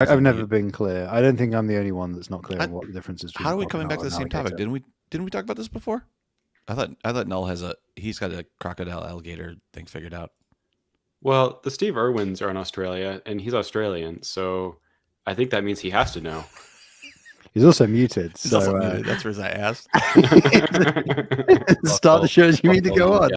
I've never been clear. I don't think I'm the only one that's not clear on what the difference is. How are we coming back to the same topic? Didn't we talk about this before? I thought Null he's got a crocodile alligator thing figured out. Well, the Steve Irwins are in Australia, and he's Australian, so I think that means he has to know. He's also muted. He's so also muted. That's where I asked. Start the show as you need to go on.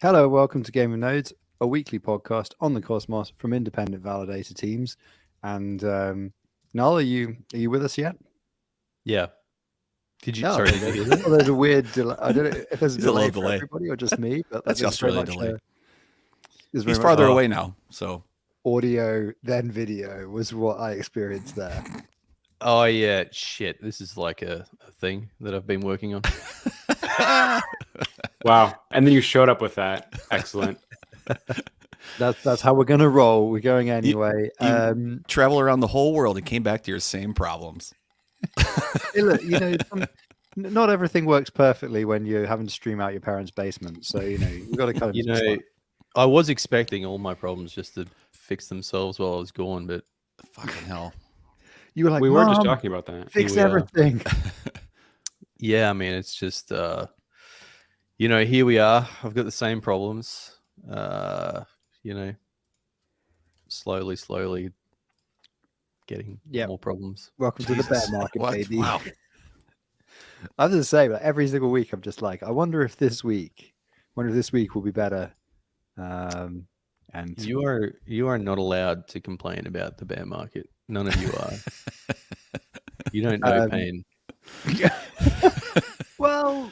Hello, welcome to Gaming Nodes, a weekly podcast on the Cosmos from independent validator teams. And Noel, are you with us yet? Yeah. Did you? No, sorry, there's a weird delay. I don't know if there's a delay for everybody or just me. But that's the Australian delay. He's farther away now, so audio then video was what I experienced there. Oh yeah, shit! This is like a thing that I've been working on. Wow! And then you showed up with that. Excellent. That's how we're gonna roll. We're going anyway. You travel around the whole world and came back to your same problems. Hey, look, not everything works perfectly when you're having to stream out your parents' basement. So you've got to kind of. I was expecting all my problems just to fix themselves while I was gone, but fucking hell. You were like, we were just talking about that. Fix everything. Yeah, I mean, it's just, here we are. I've got the same problems. Slowly getting more problems. Welcome to the bear market, baby. Wow. I have to say, but every single week, I'm just like, I wonder if this week will be better. And you are not allowed to complain about the bear market. None of you are. You don't know pain. Well,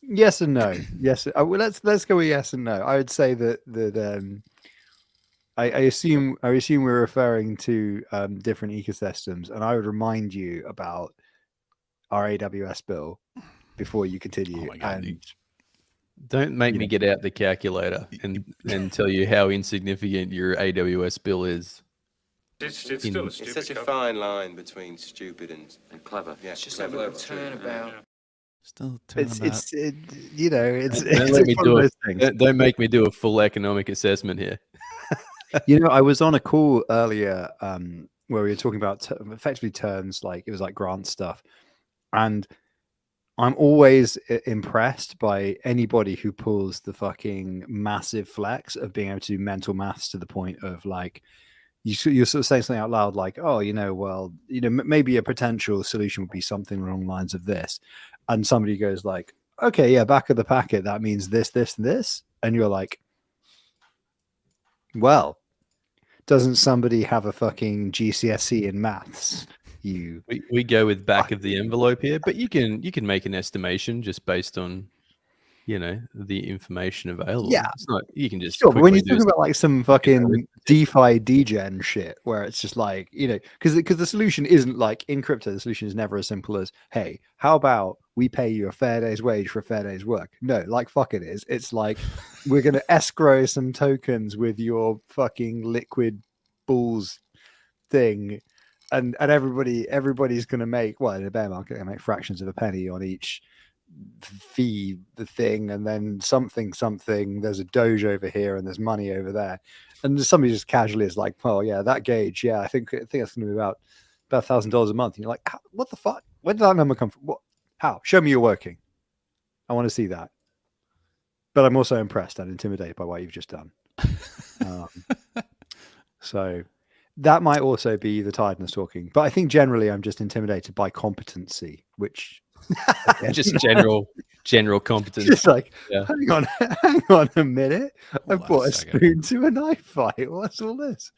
yes and no. Yes, let's go with yes and no. I would say that I assume we're referring to different ecosystems, and I would remind you about our AWS bill before you continue. Oh my God, and don't make me get out the calculator and tell you how insignificant your AWS bill is. It's still a stupid. It's such a fine line between stupid and clever. Yeah, it's just a little turnabout. Still turnabout. Don't make me do a full economic assessment here. I was on a call earlier where we were talking about effectively terms, like it was like grant stuff, and I'm always impressed by anybody who pulls the fucking massive flex of being able to do mental maths to the point of like you're sort of saying something out loud like, oh, maybe a potential solution would be something along the lines of this, and somebody goes like, okay, yeah, back of the packet, that means this, this, and this, and you're like, well, doesn't somebody have a fucking GCSE in maths? We go with back of the envelope here, but you can make an estimation just based on the information available. Yeah, it's not, you can just sure, but when you're talking about like some fucking DeFi degen shit where it's just like because the solution isn't like in crypto, the solution is never as simple as, hey, how about we pay you a fair day's wage for a fair day's work? No, like fuck it is. It's like we're gonna escrow some tokens with your fucking liquid bulls thing. And everybody's going to make, in a bear market, they make fractions of a penny on each fee, the thing, and then something. There's a Doge over here, and there's money over there, and somebody just casually is like, "Oh yeah, that gauge, yeah, I think that's going to be about $1,000 a month." And you're like, "What the fuck? Where did that number come from? What? How? Show me you're working. I want to see that." But I'm also impressed and intimidated by what you've just done. So. That might also be the tiredness talking, but I think generally I'm just intimidated by competency, which just general competence. Just like, hang on a minute, I brought a spoon to a knife fight. What's all this?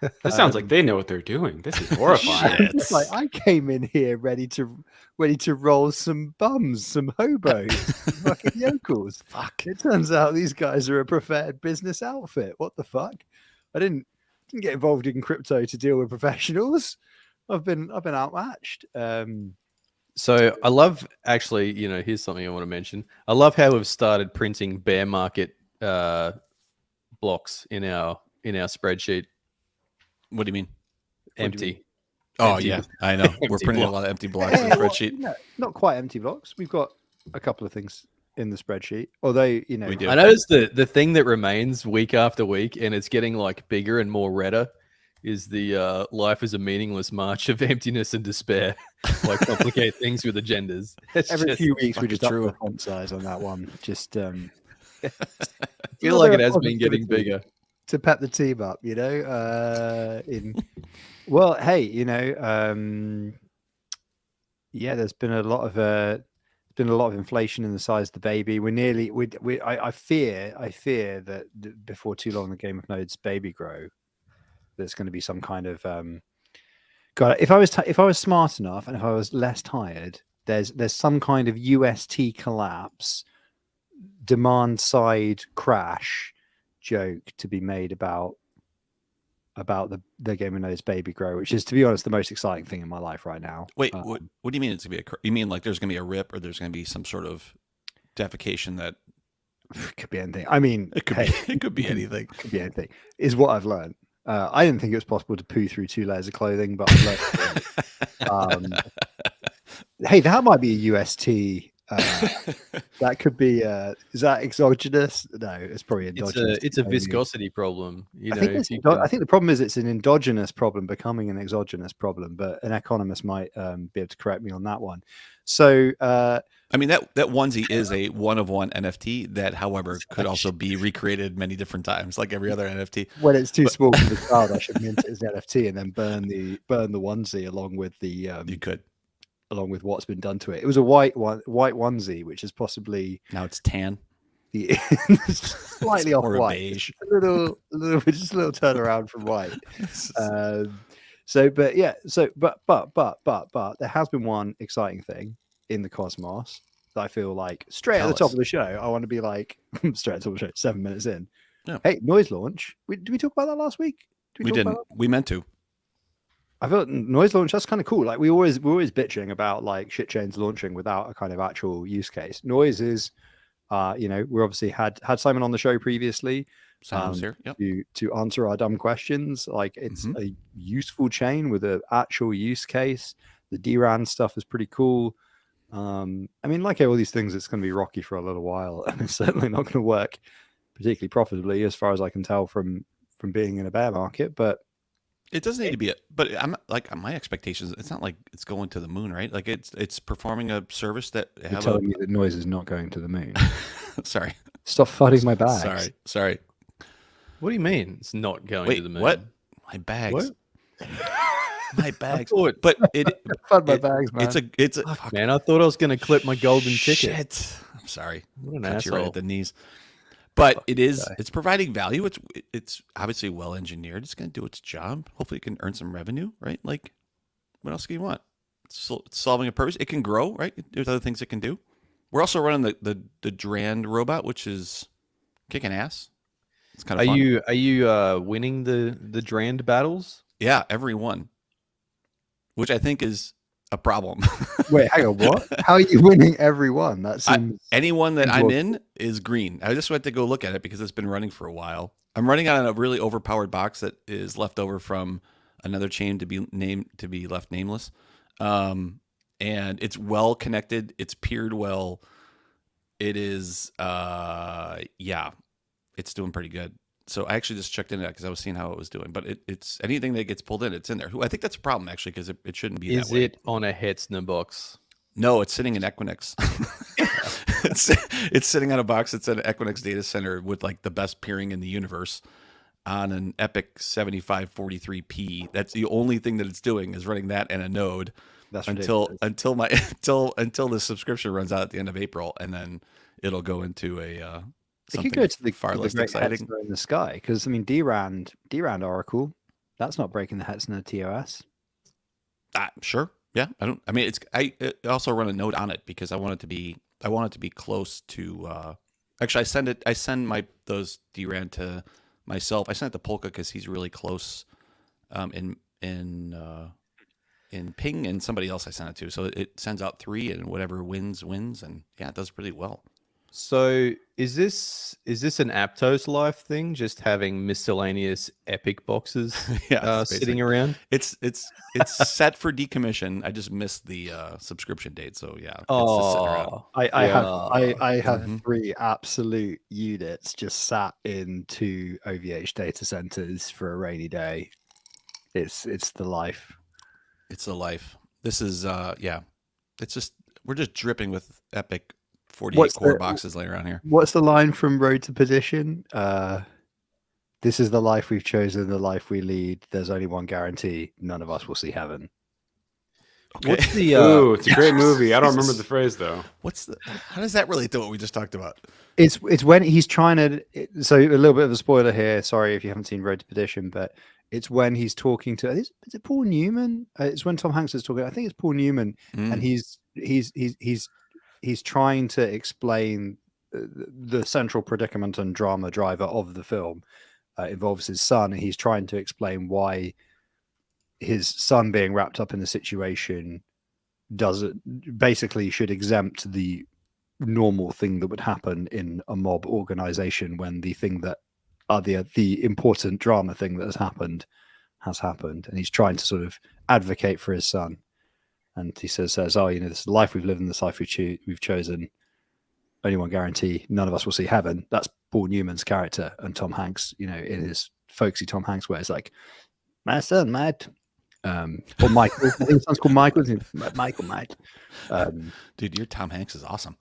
That sounds like they know what they're doing. This is horrifying. It's like I came in here ready to roll some bums, some hobos, fucking yokels. Fuck! It turns out these guys are a preferred business outfit. What the fuck? I didn't get involved in crypto to deal with professionals. I've been outmatched. So I love, actually, here's something I want to mention. I love how we've started printing bear market blocks in our spreadsheet. What do you mean? Empty. Oh Empty. yeah, I know. We're Empty printing a block. lot of empty blocks in the spreadsheet. No, not quite empty blocks. We've got a couple of things in the spreadsheet, although We do. I noticed the thing that remains week after week, and it's getting like bigger and more redder, is the life is a meaningless march of emptiness and despair. Like complicate things with agendas. It's every just, few weeks we fucking just up true. the font size on that one. Just I feel like it has been getting bigger. to pep the team up, you know. Well, hey, you know, yeah, there's been a lot of inflation in the size of the baby. We're nearly. I fear that before too long, the Game of Nodes baby grow. There's going to be some kind of God. If I was smart enough and if I was less tired, there's some kind of UST collapse, demand side crash joke to be made about the Game of Nodes baby grow, which is, to be honest, the most exciting thing in my life right now. Wait, what do you mean it's gonna be you mean like there's gonna be a rip or there's gonna be some sort of defecation that could be anything. I mean, it could hey, it could be anything. could be anything. Is what I've learned. I didn't think it was possible to poo through 2 layers of clothing, but I've learned. Hey, that might be a UST. That could be. Is that exogenous? No, it's probably endogenous. It's a viscosity problem. You I know, think the problem is it's an endogenous problem becoming an exogenous problem, but an economist might be able to correct me on that one. So, I mean that onesie is a one of one NFT that, however, could also be recreated many different times, like every other NFT. when it's too small for the cloud, I should mint it as an NFT and then burn the onesie along with the You could. along with what's been done to it. It was a white onesie, which is possibly Now it's tan. the slightly It's off more white, beige. just a little turnaround from white. So, but yeah, so but there has been one exciting thing in the cosmos that I feel like straight Tell at the top us. of the show. I want to be like straight at the top of the show, 7 minutes in. Yeah. Hey, Nois launch. Did we talk about that last week? Did We talk didn't. about that? We meant to. I felt Nois launch. That's kind of cool. Like we're always bitching about like shit chains launching without a kind of actual use case. Nois is, you know, we obviously had Simon on the show previously. Sounds here. Yep. To answer our dumb questions. Like it's a useful chain with an actual use case. The DRAN stuff is pretty cool. I mean, like all these things, it's going to be rocky for a little while, and it's certainly not going to work particularly profitably, as far as I can tell from being in a bear market. But It doesn't need to be but I'm like my expectations. It's not like it's going to the moon, right? Like it's performing a service that you're telling me that Noise is not going to the moon. Sorry. Stop fudding my bags. Sorry. what do you mean it's not going Wait, to the moon? what? My bags. What? My bags. thought- But it Fud my it- bags, man. it's a Fuck, man, I thought I was going to clip my golden ticket. Shit. I'm sorry. What an Cut you right asshole. at the knees. But it is guy. it's providing value. It's obviously well engineered. It's going to do its job. Hopefully it can earn some revenue, right? Like what else do you want? It's solving a purpose. It can grow, right? There's other things it can do. We're also running the Drand robot, which is kicking ass. It's kind of fun. Are you winning the Drand battles? Yeah, every one. Which I think is a problem. Wait, hang on. What? How are you winning every one? That seems Anyone that I'm Well- in is green. I just went to go look at it because it's been running for a while. I'm running on a really overpowered box that is left over from another chain to be left nameless. And it's well connected. It's peered well. It is, it's doing pretty good. So I actually just checked in it because I was seeing how it was doing. But it's anything that gets pulled in, it's in there. I think that's a problem actually because it shouldn't be Is that way. it on a Hetzner box? No, it's sitting in Equinix. it's sitting on a box that's at an Equinix data center with like the best peering in the universe on an Epic 7543P. That's the only thing that it's doing is running that and a node that's until ridiculous. until the subscription runs out at the end of April, and then it'll go into a It could go to the far less great exciting. Hetzner in the sky because I mean DRAND Oracle, that's not breaking the Hetzner TOS. Sure. Yeah. I also run a node on it because I want it to be close to actually I send those DRAM to myself. I sent it to Polka because he's really close in ping, and somebody else I sent it to. So it sends out 3 and whatever wins, and yeah, it does pretty well. So is this an Aptos Life thing? Just having miscellaneous epic boxes Yeah, sitting around? It's set for decommission. I just missed the subscription date, so yeah, it's just sitting around. Oh, I have Mhm. 3 absolute units just sat in 2 OVH data centers for a rainy day. It's the life. It's a life. This is yeah. It's just we're just dripping with epic 48 What's core the- boxes laying around here. What's the line from Road to Perdition? This is the life we've chosen, the life we lead. There's only one guarantee: none of us will see heaven. Okay. what's the Ooh, it's a great movie. I don't remember the phrase though. How does that relate to what we just talked about? It's when he's trying to. So a little bit of a spoiler here. Sorry if you haven't seen Road to Perdition, but it's when he's talking to. Is it Paul Newman? It's when Tom Hanks is talking. I think it's Paul Newman, and he's trying to explain the central predicament and drama driver of the film. Involves his son, and he's trying to explain why his son being wrapped up in the situation basically should exempt the normal thing that would happen in a mob organization when the thing that the important drama thing that has happened, and he's trying to sort of advocate for his son. And he says, oh, this is the life we've lived and this life we've chosen. Only one guarantee: none of us will see heaven. That's Paul Newman's character, and Tom Hanks, in his folksy Tom Hanks way, it's like, my son, mate. Or Michael. I think his son's called Michael. Michael, mate. Dude, your Tom Hanks is awesome.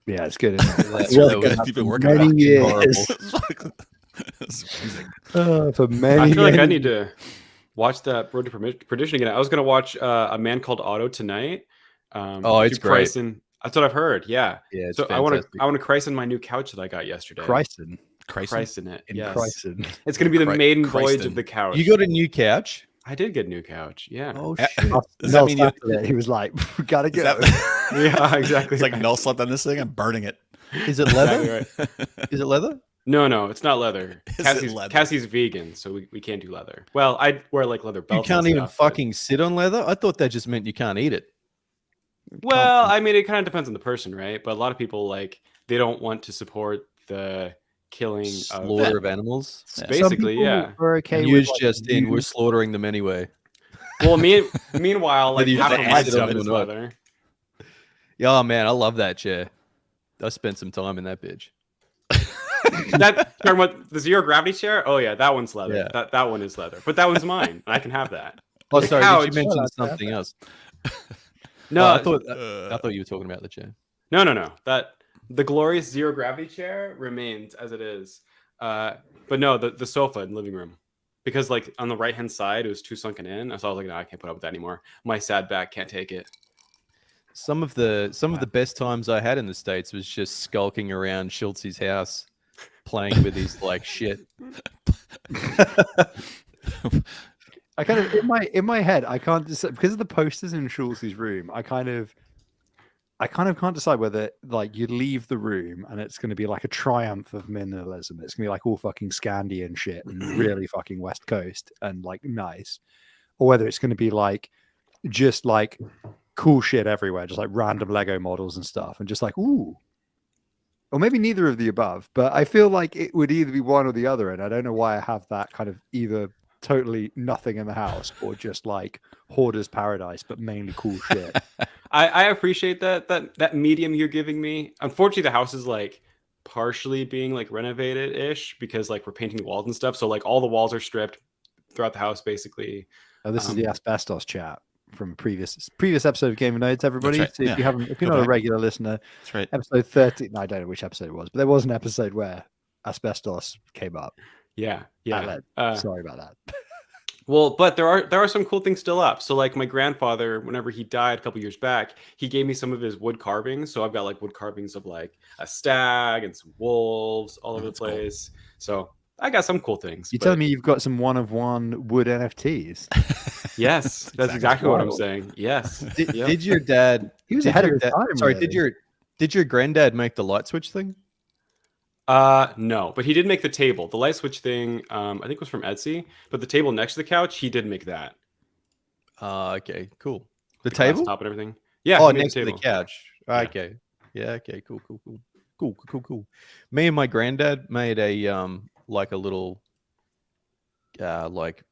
Yeah, it's good. Isn't it? That's really good. You've been working many on it. years. It's amazing. For many. I feel like I many- need to watch that Road to Perdition again. I was gonna watch A Man Called Otto tonight. it's Hugh great. Christen- That's what I've heard. Yeah. Yeah, it's So I fantastic. want to christen my new couch that I got yesterday. Christen. Christen it. In Yes. Christen. It's gonna be the maiden voyage Christen. of the couch. You got a new couch? I did get a new couch. Yeah. Oh Eh, shit! Does that mean you? He was like, we gotta Is go. that, Yeah, exactly. it's like Null slept on this thing. I'm burning it. Is it leather? Exactly right. Is it leather? No, it's not leather. Is it Cassie's, leather? Cassie's vegan, so we can't do leather. Well, I wear like leather You belts. can't and even stuff, but- fucking sit on leather. I thought that just meant you can't eat it. Well, I mean, it kind of depends on the person, right? But a lot of people they don't want to support the killing Slaughter of animals. Yeah. Basically, yeah. We're okay News with, like, just in. We're you- slaughtering them anyway. Well, meanwhile, like Whether you half of fancy my it or stuff is not. leather. Yeah, oh, man, I love that chair. I spent some time in that bitch. That talking about the zero gravity chair? Oh yeah, that one's leather. Yeah. That one is leather. But that one's mine. I can have that. Oh, The sorry. couch- Did you mention Well, that's something else? No, Oh, I thought you were talking about the chair. No. That the glorious zero gravity chair remains as it is. But no, the sofa in the living room. Because like on the right hand side it was too sunken in. So I was like, no, I can't put up with that anymore. My sad back can't take it. Some of the best times I had in the States was just skulking around Schultz's house, playing with his like shit. I kind of in my head, I can't decide because of the posters in Schultz's room. I kind of can't decide whether like you leave the room and it's going to be like a triumph of minimalism. It's going to be like all fucking Scandi and shit and really fucking West Coast and like nice, or whether it's going to be like just like cool shit everywhere, just like random Lego models and stuff, and just like ooh. Or maybe neither of the above, but I feel like it would either be one or the other, and I don't know why I have that kind of either totally nothing in the house or just like hoarder's paradise, but mainly cool shit. I appreciate that medium you're giving me. Unfortunately, the house is like partially being like renovated ish because like we're painting walls and stuff. So like all the walls are stripped throughout the house basically. Oh, this is the asbestos chat from a previous episode of Game of Nodes, everybody. right, So if yeah. if you're Go not a back. regular listener, That's right. episode 30. No, I don't know which episode it was, but there was an episode where asbestos came up. Yeah. Sorry about that. Well, but there are some cool things still up. So like my grandfather, whenever he died a couple years back, he gave me some of his wood carvings. So I've got like wood carvings of like a stag and some wolves all over the that's cool. place. So I got some cool things. You but- telling me you've got some one-of-one wood NFTs? Yes, that's exactly what I'm saying. Yes. Did, Yep. did your dad? He was did ahead of your his dad- time. Sorry, really. did your granddad make the light switch thing? No, but he did make the table. The light switch thing, I think was from Etsy, but the table next to the couch, he did make that. Okay, cool. The glass table? top and everything. Yeah. Oh, he made next to the table. couch. Yeah. Okay. Yeah. Okay. Cool. Cool. Me and my granddad made a like a little like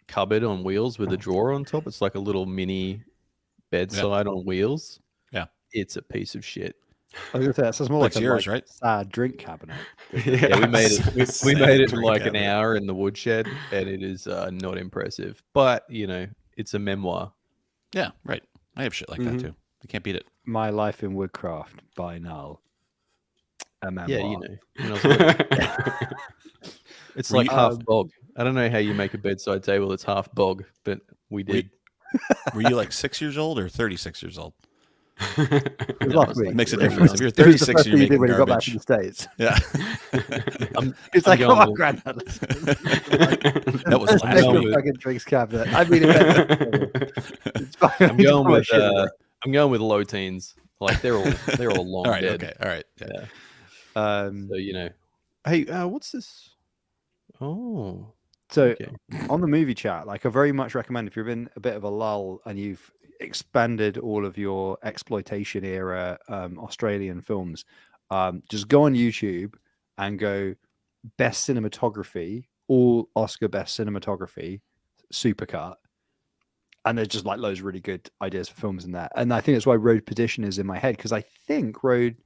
cupboard on wheels with a drawer on top. It's like a little mini bedside on wheels. Yeah. It's a piece of shit. I was gonna say that sounds more like That's a yours, right? sad drink cabinet. Yeah, we made it. We made it in Drink like an cabinet. hour in the woodshed, and it is not impressive. But you know, it's a memoir. Yeah, right. I have shit like that too. You can't beat it. My Life in Woodcraft by Null. A memoir. Yeah, you know. when I was little. It's Were like you- half bog. I don't know how you make a bedside table that's half bog, but we did. Were you like 6 years old or 36 years old? Luckily, It makes a it difference. was- If you're it was the 36, first you're thing he did making when he got back garbage. from the States. Yeah. It's I'm like, come going on, with- Granddad. That was Let's last make going a with- fucking drinks cabinet. I mean, it's fucking I'm going with shit. I'm going with low teens. Like they're all long All right. dead. Okay. All right. Yeah. Yeah. So you know. Hey, what's this? Oh. So Okay. on the movie chat, like I very much recommend if you're in a bit of a lull and you've expanded all of your exploitation era Australian films, just go on YouTube and go best cinematography, all Oscar best cinematography, supercut. And there's just like loads of really good ideas for films in there. And I think that's why Road to Perdition is in my head, because I think Road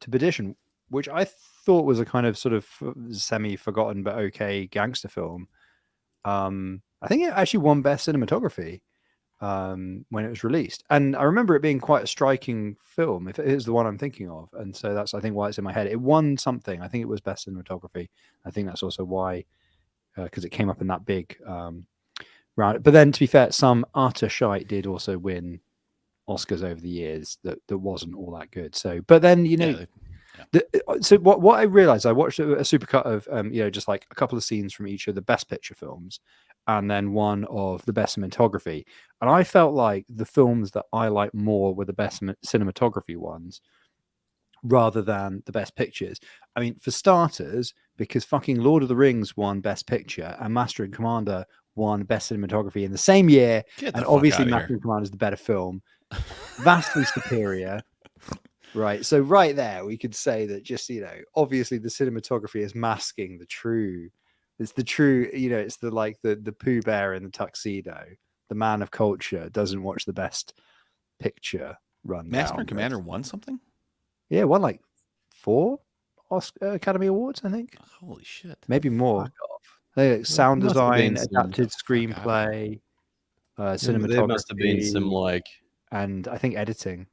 to Perdition, which I thought was a kind of sort of semi-forgotten but okay gangster film, I think it actually won best cinematography when it was released. And I remember it being quite a striking film, if it is the one I'm thinking of. And so that's, I think, why it's in my head. It won something. I think it was best cinematography. I think that's also why, because it came up in that big round. But then, to be fair, some utter shite did also win Oscars over the years that wasn't all that good. So, but then, you know, so what I realized, I watched a supercut of you know, just like a couple of scenes from each of the best picture films and then one of the best cinematography, and I felt like the films that I like more were the best cinematography ones rather than the best pictures. I mean, for starters, because fucking Lord of the Rings won best picture and Master and Commander won best cinematography in the same year, and obviously Master and Commander is the better film, vastly superior. Right. So right there, we could say that just, you know, obviously the cinematography is masking the true, it's the true, you know, it's the like the Pooh Bear in the tuxedo, the man of culture doesn't watch the best picture run. Master and Commander won something? Yeah, won like 4 Oscar Academy Awards, I think. Holy shit. Maybe more. Fuck Sound must have been design, some- adapted screenplay, cinematography. There must have been some like, and I think editing.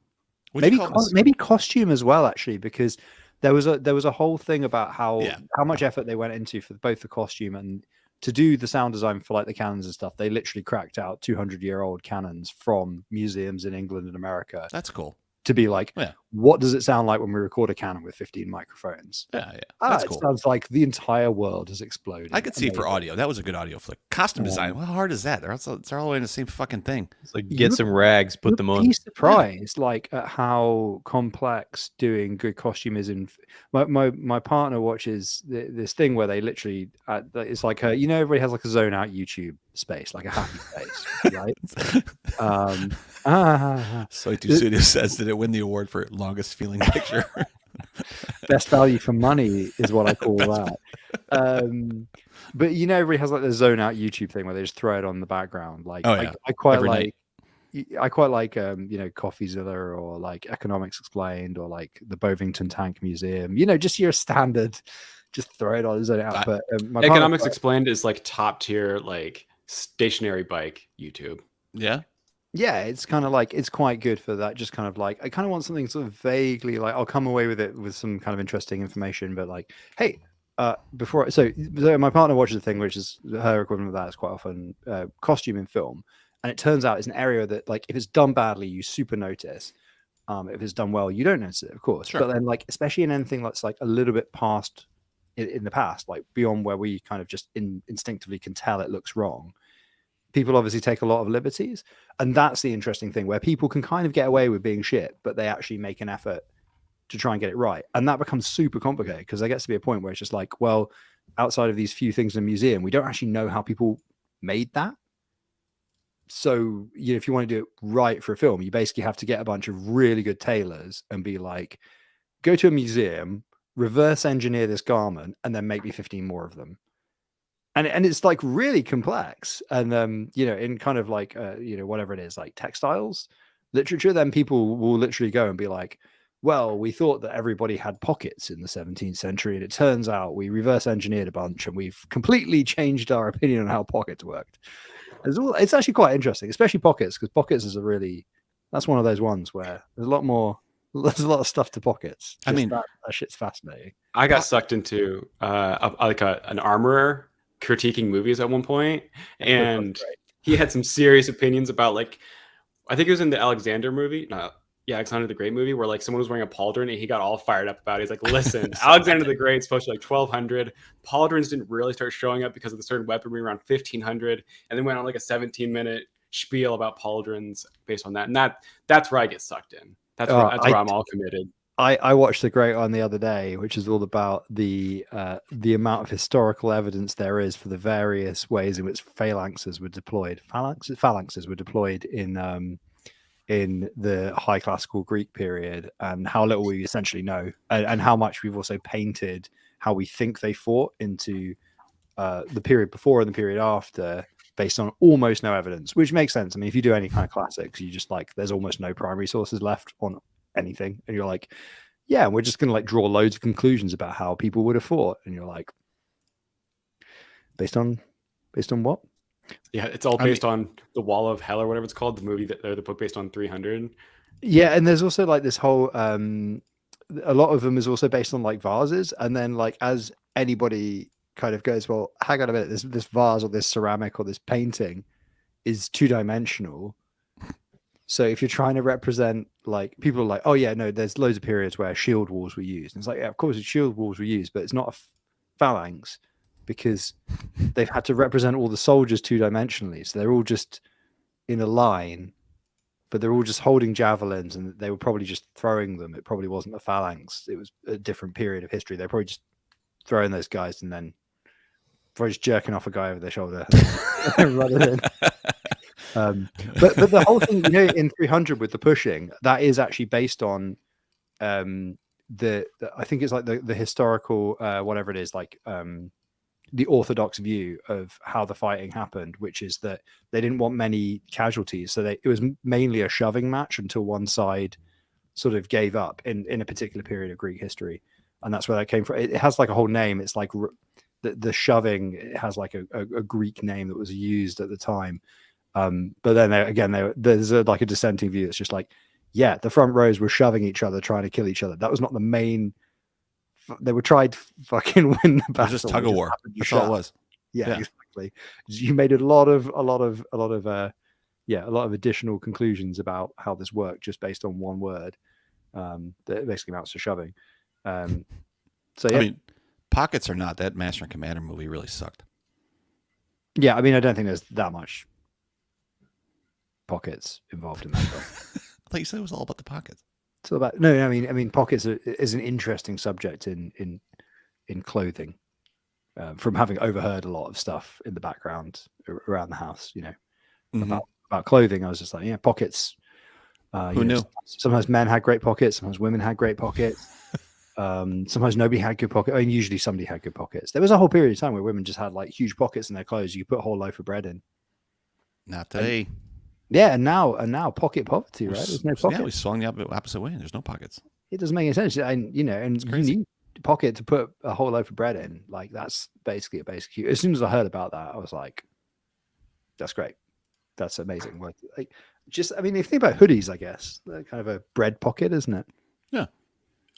What'd you call this? Maybe costume as well, actually, because there was a whole thing about how much effort they went into for both the costume and to do the sound design for like the cannons and stuff. They literally cracked out 200-year-old cannons from museums in England and America. That's cool. To be like, what does it sound like when we record a cannon with 15 microphones? Yeah. That's cool. It sounds like the entire world has exploded. I could see for audio. That was a good audio flick. Costume design. How hard is that? They're all the way in the same fucking thing. it's like get some rags, put them on. Be surprised, like at how complex doing good costume is. In my partner watches this thing where they literally, it's like you know, everybody has like a zone out YouTube space, like a happy space, right? Soitu Studio says, did it win the award for longest feeling picture? Best value for money is what I call that. But you know, everybody has like the zone out YouTube thing where they just throw it on the background. Like, I quite Every like. night. I quite like you know, CoffeeZilla or like Economics Explained or like the Bovington Tank Museum. You know, just your standard, just throw it on zone out. But Economics Explained is like top tier, like stationary bike YouTube. Yeah. Yeah, it's kind of like, it's quite good for that. Just kind of like, I kind of want something sort of vaguely like, I'll come away with it with some kind of interesting information, but like, hey, so my partner watches a thing which is her equivalent of that is quite often costume in film, and it turns out it's an area that, like, if it's done badly you super notice, if it's done well you don't notice it, of course. Sure. But then, like, especially in anything that's like a little bit past in the past, like beyond where we kind of just instinctively can tell it looks wrong, people obviously take a lot of liberties. And that's the interesting thing, where people can kind of get away with being shit, but they actually make an effort to try and get it right. And that becomes super complicated because there gets to be a point where it's just like, well, outside of these few things in a museum, we don't actually know how people made that. So, you know, if you want to do it right for a film, you basically have to get a bunch of really good tailors and be like, go to a museum, reverse engineer this garment, and then make me 15 more of them. And it's like really complex. And you know, in kind of like you know, whatever it is, like textiles literature, then people will literally go and be like, well, we thought that everybody had pockets in the 17th century, and it turns out we reverse engineered a bunch and we've completely changed our opinion on how pockets worked. It's actually quite interesting, especially pockets, because pockets is that's one of those ones where there's a lot of stuff to pockets. I mean, that shit's fascinating. I got sucked into an armorer critiquing movies at one point, and he had some serious opinions about, like, I think it was in the Alexander movie. No, yeah, Alexander the Great movie, where like someone was wearing a pauldron and he got all fired up about it. He's like, listen, Alexander the Great's supposed to be like 1200. Pauldrons didn't really start showing up because of the certain weaponry around 1500, and then went on like a 17-minute spiel about pauldrons based on that. And that's where I get sucked in. That's where I'm all committed. I watched The Great One the other day, which is all about the amount of historical evidence there is for the various ways in which phalanxes were deployed. Phalanxes were deployed in the High Classical Greek period, and how little we essentially know, and how much we've also painted how we think they fought into the period before and the period after, based on almost no evidence, which makes sense. I mean, if you do any kind of classics, you just like, there's almost no primary sources left on anything, and you're like, yeah, we're just gonna like draw loads of conclusions about how people would have fought, and you're like, based on what? Yeah, it's all based on the Wall of Hell or whatever it's called, the movie or the book based on 300. Yeah, and there's also like this whole a lot of them is also based on like vases, and then like as anybody kind of goes, well, hang on a minute, this vase or this ceramic or this painting is two-dimensional. So if you're trying to represent, like, people are like, oh yeah, no, there's loads of periods where shield walls were used. And it's like, yeah, of course shield walls were used, but it's not a phalanx, because they've had to represent all the soldiers two-dimensionally. So they're all just in a line, but they're all just holding javelins, and they were probably just throwing them. It probably wasn't a phalanx. It was a different period of history. They're probably just throwing those guys and then probably just jerking off a guy over their shoulder and running in. But the whole thing, you know, in 300 with the pushing, that is actually based on the I think it's like the historical whatever it is, like the orthodox view of how the fighting happened, which is that they didn't want many casualties, so it was mainly a shoving match until one side sort of gave up in a particular period of Greek history, and that's where that came from. It has like a whole name. It's like the shoving. It has like a Greek name that was used at the time. But then there's like a dissenting view. It's just like, yeah, the front rows were shoving each other, trying to kill each other. That was not the main. They were trying to fucking win the battle. It was just tug of war. That's all it was. Yeah, exactly. You made a lot of additional conclusions about how this worked just based on one word. That basically amounts to shoving. So yeah. I mean, pockets or not, that Master and Commander movie really sucked. Yeah, I mean, I don't think there's that much pockets involved in that. I thought you said it was all about the pockets. It's all about I mean, pockets is an interesting subject in clothing. From having overheard a lot of stuff in the background around the house, you know, about clothing, I was just like, yeah, pockets. Who knew? Sometimes men had great pockets, sometimes women had great pockets. Sometimes nobody had good pockets. I mean, usually somebody had good pockets. There was a whole period of time where women just had like huge pockets in their clothes. You could put a whole loaf of bread in. Not today. Yeah, and now pocket poverty, right? There's no pocket. Yeah, we swung the opposite way. There's no pockets. It doesn't make any sense, and you need a pocket to put a whole loaf of bread in. Like, that's basically a basic. As soon as I heard about that, I was like, "That's great, that's amazing." Like, I mean, if you think about hoodies, I guess they're kind of a bread pocket, isn't it? Yeah,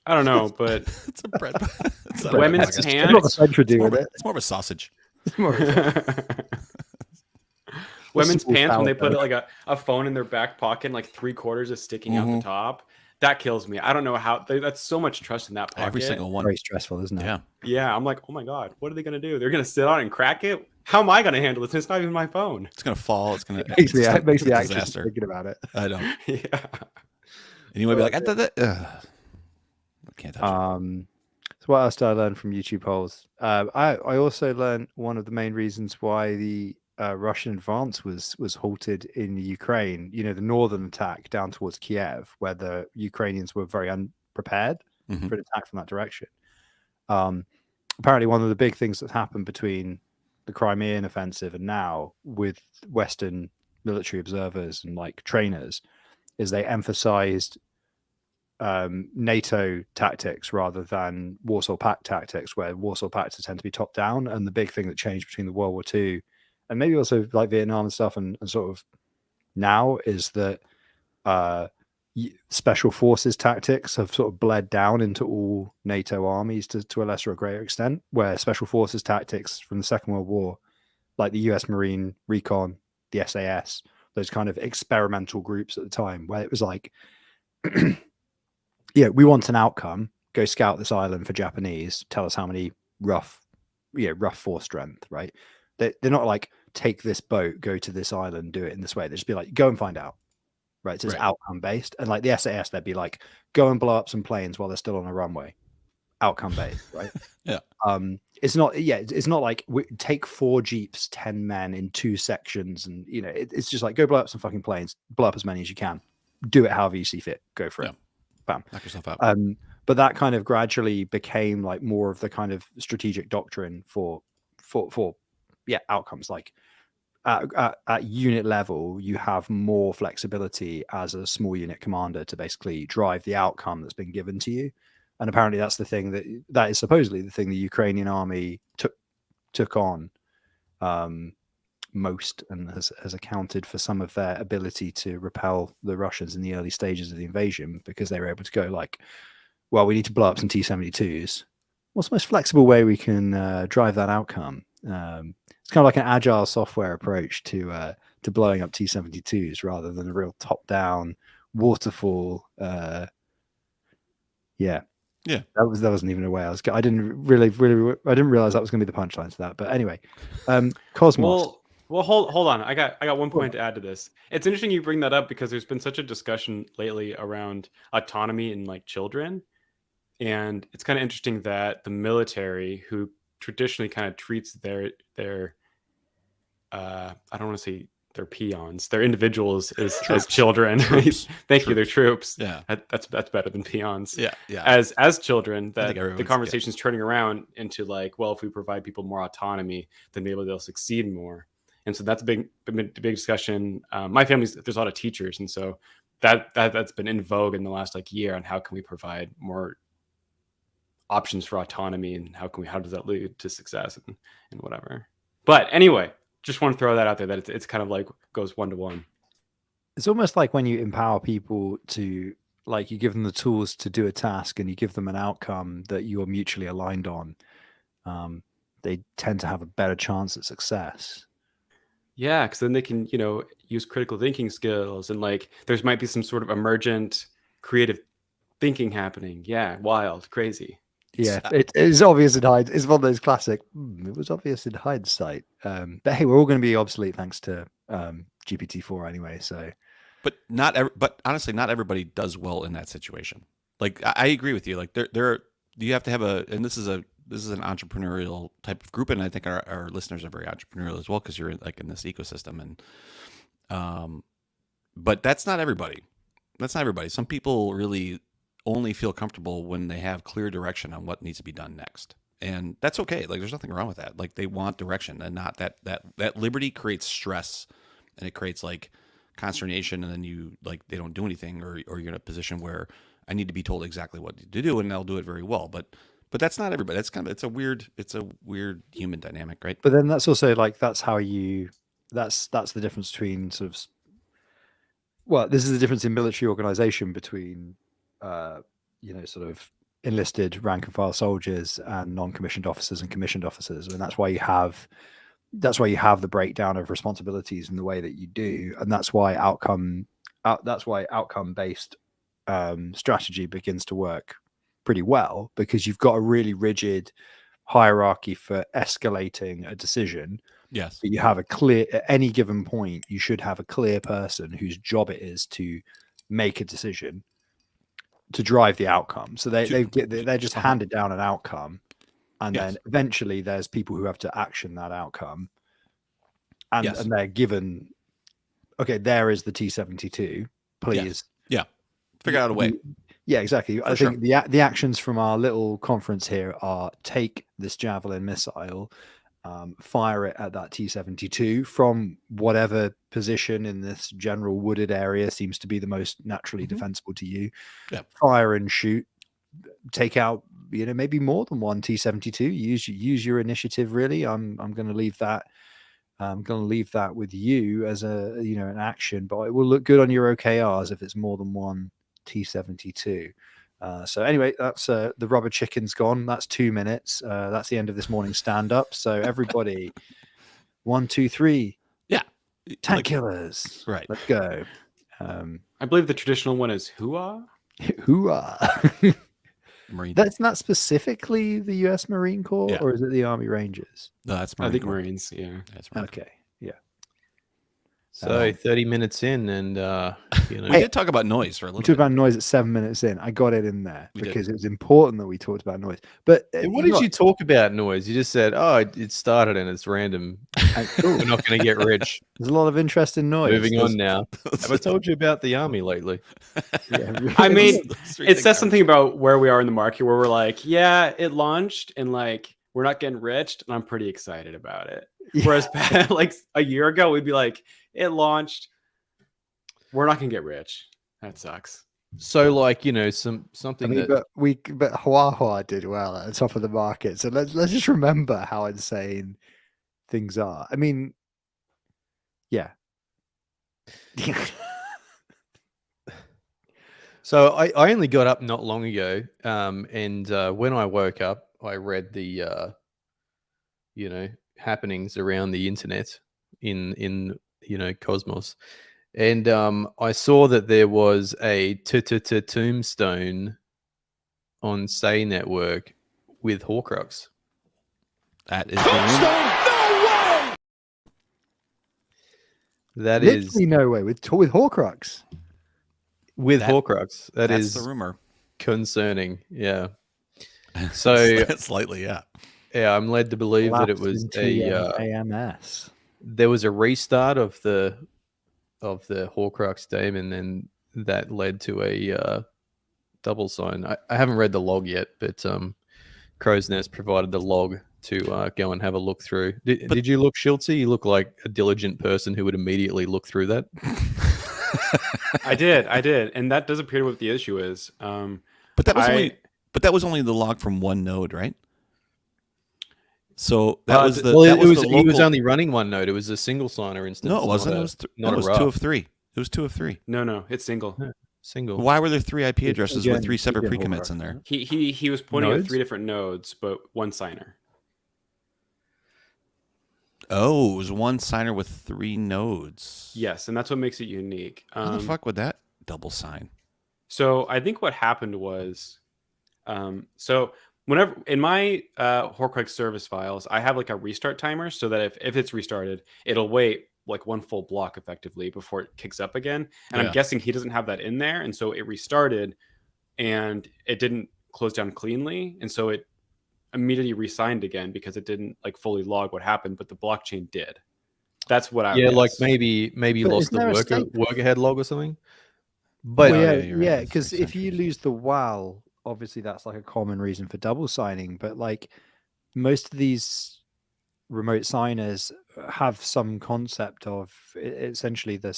I don't know, but it's a bread. It's a women's pocket. pants. It's more of a sausage. Women's pants, when they put like a phone in their back pocket and like 3/4 is sticking out the top, that kills me. I don't know how that's so much trust in that pocket. Every single one. Very stressful, isn't it? Yeah. I'm like, oh my god, what are they gonna do? They're gonna sit on it and crack it? How am I gonna handle this? It's not even my phone. It's gonna fall. It's gonna. It makes me anxious thinking about it. I know. Yeah. And you might be like, I can't touch it. So what else did I learn from YouTube polls? I also learned one of the main reasons why the Russian advance was halted in Ukraine. You know, the northern attack down towards Kiev, where the Ukrainians were very unprepared. for an attack from that direction. Apparently, one of the big things that's happened between the Crimean offensive and now, with Western military observers and like trainers, is they emphasized NATO tactics rather than Warsaw Pact tactics, where Warsaw Pacts tend to be top down. And the big thing that changed between the World War II and maybe also like Vietnam and stuff, and sort of now, is that special forces tactics have sort of bled down into all NATO armies to a lesser or greater extent, where special forces tactics from the Second World War, like the US Marine Recon, the SAS, those kind of experimental groups at the time, where it was like, yeah, we want an outcome, go scout this island for Japanese, tell us how many rough force strength, right? They're not like, take this boat, go to this island, do it in this way. They just be like, go and find out. Right, so it's outcome based, and like the SAS, they'd be like, go and blow up some planes while they're still on a runway. Outcome based, right? Yeah. It's not. Yeah, it's not like take 4 jeeps, 10 men in 2 sections, and it's just like, go blow up some fucking planes, blow up as many as you can, do it however you see fit, go for it, bam, knock yourself out. But that kind of gradually became like more of the kind of strategic doctrine for outcomes. Like at unit level, you have more flexibility as a small unit commander to basically drive the outcome that's been given to you. And apparently that's the thing that is supposedly the thing the Ukrainian army took on most, and has accounted for some of their ability to repel the Russians in the early stages of the invasion, because they were able to go like, well, we need to blow up some T-72s. What's the most flexible way we can drive that outcome? It's kind of like an agile software approach to blowing up T-72s rather than a real top-down waterfall. That wasn't even a way I didn't realize that was going to be the punchline to that. But anyway, Cosmos. Well, hold on. I got one point to add to this. It's interesting you bring that up, because there's been such a discussion lately around autonomy in like children, and it's kind of interesting that the military, who traditionally kind of treats their I don't want to say their peons, their individuals as children. Thank you, they're troops. Yeah, that's better than peons. Yeah. As children, that the conversation's turning around into like, well, if we provide people more autonomy, then maybe they'll succeed more. And so that's a big discussion. My family's, there's a lot of teachers, and so that's been in vogue in the last like year on how can we provide more options for autonomy, and how does that lead to success and whatever. But anyway, just want to throw that out there, that it's kind of like goes 1-to-1. It's almost like when you empower people to, like, you give them the tools to do a task and you give them an outcome that you're mutually aligned on, they tend to have a better chance at success. Yeah, because then they can, use critical thinking skills, and like there's might be some sort of emergent creative thinking happening. Yeah, wild, crazy. Yeah, it is obvious in hindsight. It's one of those classic. It was obvious in hindsight. But hey, we're all going to be obsolete thanks to GPT-4 anyway. So, but honestly, not everybody does well in that situation. Like I agree with you. Like you have to have and this is an entrepreneurial type of group, and I think our listeners are very entrepreneurial as well, because you're like in this ecosystem, and but that's not everybody. Some people really only feel comfortable when they have clear direction on what needs to be done next, and that's okay. Like there's nothing wrong with that. Like they want direction, and not that liberty creates stress, and it creates like consternation, and then you like they don't do anything, or you're in a position where I need to be told exactly what to do, and they'll do it very well. But that's not everybody. That's it's a weird human dynamic, right? But then that's also like that's the difference between sort of, well, this is the difference in military organization between sort of enlisted rank and file soldiers and non-commissioned officers and commissioned officers, and that's why you have the breakdown of responsibilities in the way that you do, and that's why outcome based strategy begins to work pretty well, because you've got a really rigid hierarchy for escalating a decision. Yes, but you have a clear, at any given point you should have a clear person whose job it is to make a decision to drive the outcome. So they're just handed down an outcome, and then eventually there's people who have to action that outcome, and they're given, okay, there is the T-72, please. Yeah, figure out a way. Yeah, exactly. I think the actions from our little conference here are take this Javelin missile, fire it at that T-72 from whatever position in this general wooded area seems to be the most naturally defensible to you. Yeah. Fire and shoot, take out, maybe more than one T-72. Use your initiative. Really, I'm going to leave that. I'm going to leave that with you as an action, but it will look good on your OKRs if it's more than one T-72. So anyway, that's the rubber chicken's gone. That's 2 minutes. That's the end of this morning stand-up. So everybody, 1, 2, 3. Yeah. Tank killers. Right. Let's go. I believe the traditional one is hooah. Hooah. Marine. That's not specifically the U.S. Marine Corps, Yeah. or is it the Army Rangers? No, that's I Marine think Corps. Marines. Yeah. That's Marine Okay. Yeah. So 30 minutes in, and We did talk about noise for a We little talked bit. about noise at 7 minutes in. I got it in there We did. because it was important that we talked about noise. But what did you talk about noise? You just said, "Oh, it started and it's random. We're not going to get rich." There's a lot of interest in noise. Moving on now. Have I told you about the army lately? Yeah, I mean, Those three it things says are- something about where we are in the market where we're like, yeah, it launched and like we're not getting rich, and I'm pretty excited about it. Whereas like a year ago, we'd be like, it launched, we're not gonna get rich. That sucks. So, like, something that but Huahua did well at the top of the market. So let's just remember how insane things are. I mean, yeah. So I only got up not long ago, and when I woke up, I read the happenings around the internet in Cosmos, and I saw that there was a tombstone on Say Network with Horcrux. That is the rumor. That is Literally no way with Horcrux. with That- Horcrux. That's Is the rumor. concerning. Yeah. So Slightly, yeah. yeah, I'm led to believe that it Lapsed was into AMS. there was a restart of the Horcrux daemon, and that led to a double sign. I haven't read the log yet, but Crow's Nest provided the log to go and have a look through. Did you look, Schultzy? You look like a diligent person who would immediately look through that. I did, and that does appear to be what the issue is. But that was only the log from one node, right? So that was the. Well, that was the he was local- only running one node. It was a single signer instance. No, it wasn't. not It was not it a was raft. 2 of 3. It was 2 of 3. No, it's single. Single. Why were there 3 IP It's addresses again- with 3 separate again pre-commits Horcrux, in there? right? He was pointing at Nodes? 3 different nodes, but one signer. Oh, it was one signer with 3 nodes. Yes, and that's what makes it unique. How the fuck would that double sign? So I think what happened was, so whenever in my Horcrux service files, I have like a restart timer so that if it's restarted, it'll wait like one full block effectively before it kicks up again. And Yeah. I'm guessing he doesn't have that in there, and so it restarted, and it didn't close down cleanly, and so it immediately resigned again because it didn't like fully log what happened, but the blockchain did. That's what I Yeah, would like guess. maybe But lost isn't there a the state- work ahead log or something. But Well, yeah, yeah, you're right. yeah, That's because very if you lose the WAL, obviously that's like a common reason for double signing. But like most of these remote signers have some concept of essentially the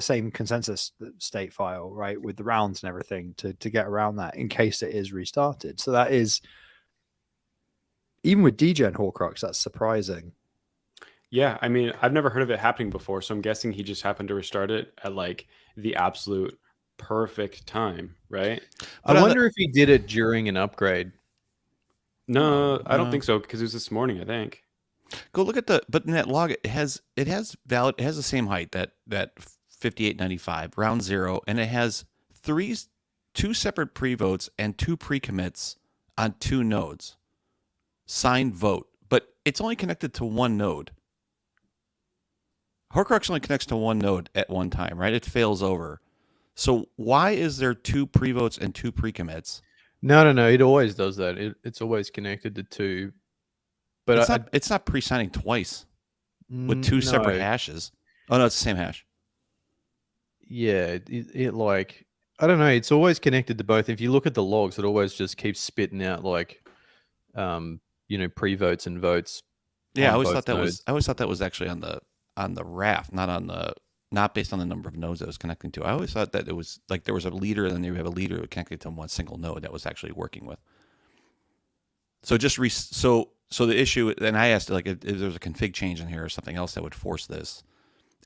same consensus state file, right, with the rounds and everything to get around that in case it is restarted. So that is even with DGen Horcrux, that's surprising. Yeah, I mean, I've never heard of it happening before, so I'm guessing he just happened to restart it at like the absolute perfect time, right? But I on wonder if he did it during an upgrade. No, I don't No. think so because it was this morning, I think. Go look at but in that log it has the same height that 5895 round 0, and it has 2 separate pre-votes and 2 pre-commits on 2 nodes. Signed vote, but it's only connected to one node. Horcrux only connects to one node at one time, right? It fails over. So why is there 2 pre-votes and 2 pre-commits? No. It always does that. It's always connected to 2. But It's not pre-signing twice with 2 separate hashes. Oh no, it's the same hash. Yeah, it like I don't know. It's always connected to both. If you look at the logs, it always just keeps spitting out like, pre-votes and votes. Yeah, on both nodes. I always thought that was actually on the raft, not based on the number of nodes that was connecting to. I always thought that it was like there was a leader, and then you have a leader connected to one single node that was actually working with. So just so the issue, and I asked like if there's a config change in here or something else that would force this.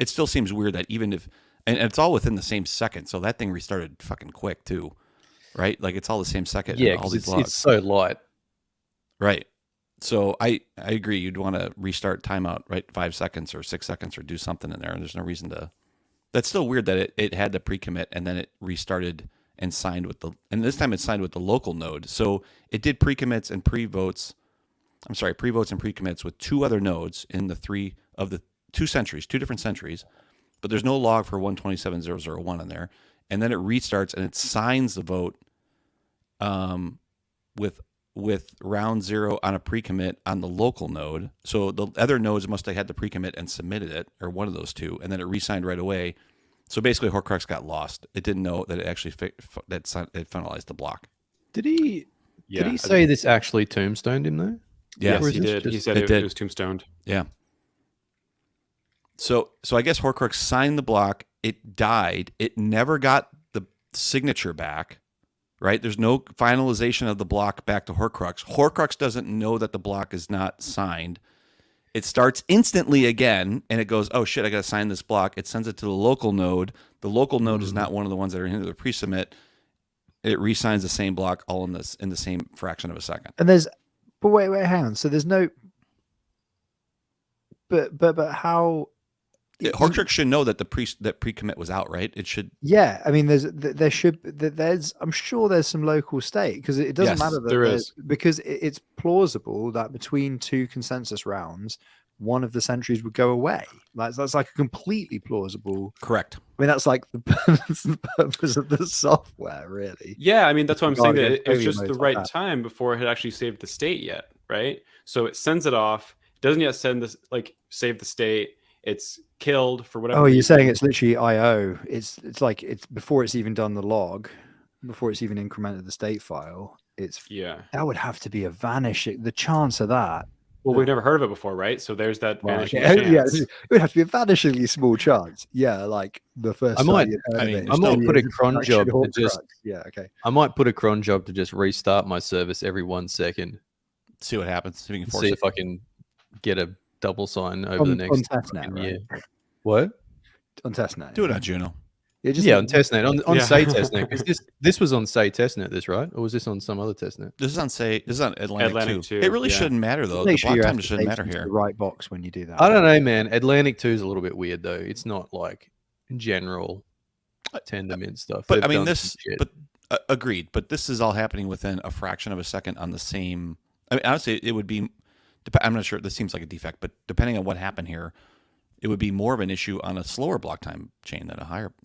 It still seems weird that even if, and it's all within the same second, so that thing restarted fucking quick too, right? Like it's all the same second. Yeah, all because these logs. it's so light. Right. So I agree. You'd want to restart timeout, right? 5 seconds or 6 seconds or do something in there. And there's no reason to. That's still weird that it had the pre-commit and then it restarted and signed with and this time it signed with the local node. So it did pre-commits and pre-votes. I'm sorry, pre-votes and pre-commits with 2 other nodes in the 3 of the 2 centuries, 2 different centuries. But there's no log for 127.0.0.1 in there. And then it restarts and it signs the vote with round 0 on a pre-commit on the local node. So the other nodes must have had the pre-commit and submitted it, or one of those 2, and then it re-signed right away. So basically, Horcrux got lost. It didn't know that it actually it finalized the block. Did he say this actually tombstoned him though? Yeah, Yes, he did. He said it was tombstoned. Yeah. So I guess Horcrux signed the block. It died. It never got the signature back. Right? There's no finalization of the block back to Horcrux. Horcrux doesn't know that the block is not signed. It starts instantly again, and it goes, oh shit, I got to sign this block. It sends it to the local node. The local node is not one of the ones that are in the pre-submit. It re-signs the same block all in the same fraction of a second. And but wait, hang on. So there's no, but how? Horcrux should know that that pre-commit was out, right? It should. Yeah, I mean, there's I'm sure there's some local state because it doesn't Yes, matter that there is. because it's plausible that between 2 consensus rounds, one of the centuries would go away. That's like a completely plausible. Correct. I mean, that's like the purpose of the software, really. Yeah, I mean that's what I'm saying. That Regarding it was failure just the modes like right that. time before it had actually saved the state yet, right? So it sends it off. Doesn't yet send this save the state. It's killed for whatever. Oh, you're reason. saying it's literally IO. It's like it's before it's even done the log, before it's even incremented the state file. That would have to be a vanishing. The chance of that. Well, we've never heard of it before, right? So there's that vanishing Yeah, chance. it would have to be a vanishingly small chance. Yeah, like the first. I might put a cron job to just. Yeah, okay. I might put a cron job to just restart my service every 1 second. See what happens. See if we can force See it. if I can get a double sign over the next testnet, year. right? What? On testnet. Do it on Juno. On testnet. On Yeah. say testnet. Because this was on say testnet, this right? Or was this on some other testnet? This is on Atlantic 2. 2, It really yeah. shouldn't matter though. Make The sure block your time shouldn't matter attestation's here. the right box when you do that. I don't know, man. Atlantic 2 is a little bit weird though. It's not like general Tendermint stuff. But They've I mean done some shit. but agreed. But this is all happening within a fraction of a second on the same. I mean, honestly, it would be. I'm not sure. This seems like a defect, but depending on what happened here, it would be more of an issue on a slower block time chain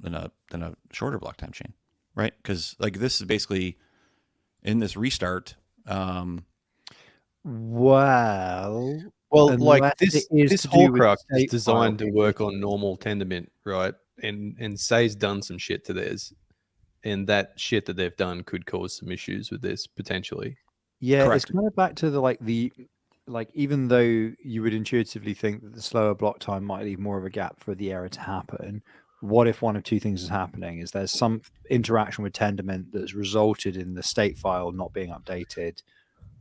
than a shorter block time chain, right? Because like this is basically in this restart. Well, like this it is this to do with Horcrux is state designed file to work on normal Tendermint, right? And Say's done some shit to theirs, and that shit that they've done could cause some issues with this potentially. Yeah, Correct. it's kind of back to the even though you would intuitively think that the slower block time might leave more of a gap for the error to happen, what if one of 2 things is happening? Is there's some interaction with Tendermint that's resulted in the state file not being updated,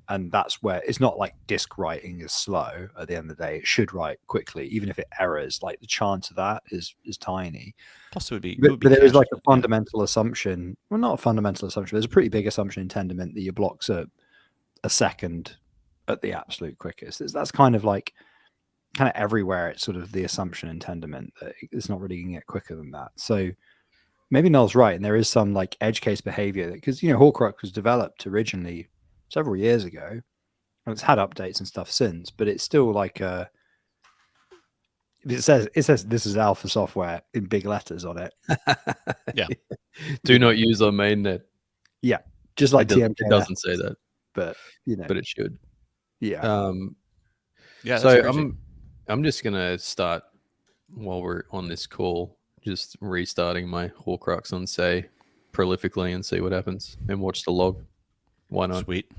and that's where it's not like disk writing is slow at the end of the day. It should write quickly, even if it errors. Like the chance of that is tiny. Plus, it would be. But there is like a cached, fundamental assumption. Well, not a fundamental assumption. There's a pretty big assumption in Tendermint that your blocks are a second at the absolute quickest. That's kind of everywhere. It's sort of the assumption in Tendermint that it's not really going to get quicker than that. So maybe Noel's right, and there is some like edge case behavior because Horcrux was developed originally several years ago, and it's had updates and stuff since. But it's still like it says this is alpha software in big letters on it. Yeah. Do not use our mainnet. Yeah, just like TMK. It doesn't say that, but but it should. Yeah. Yeah. That's So crazy. I'm just gonna start while we're on this call, just restarting my Horcrux on say. prolifically and see what happens and watch the log. Why not? Sweet.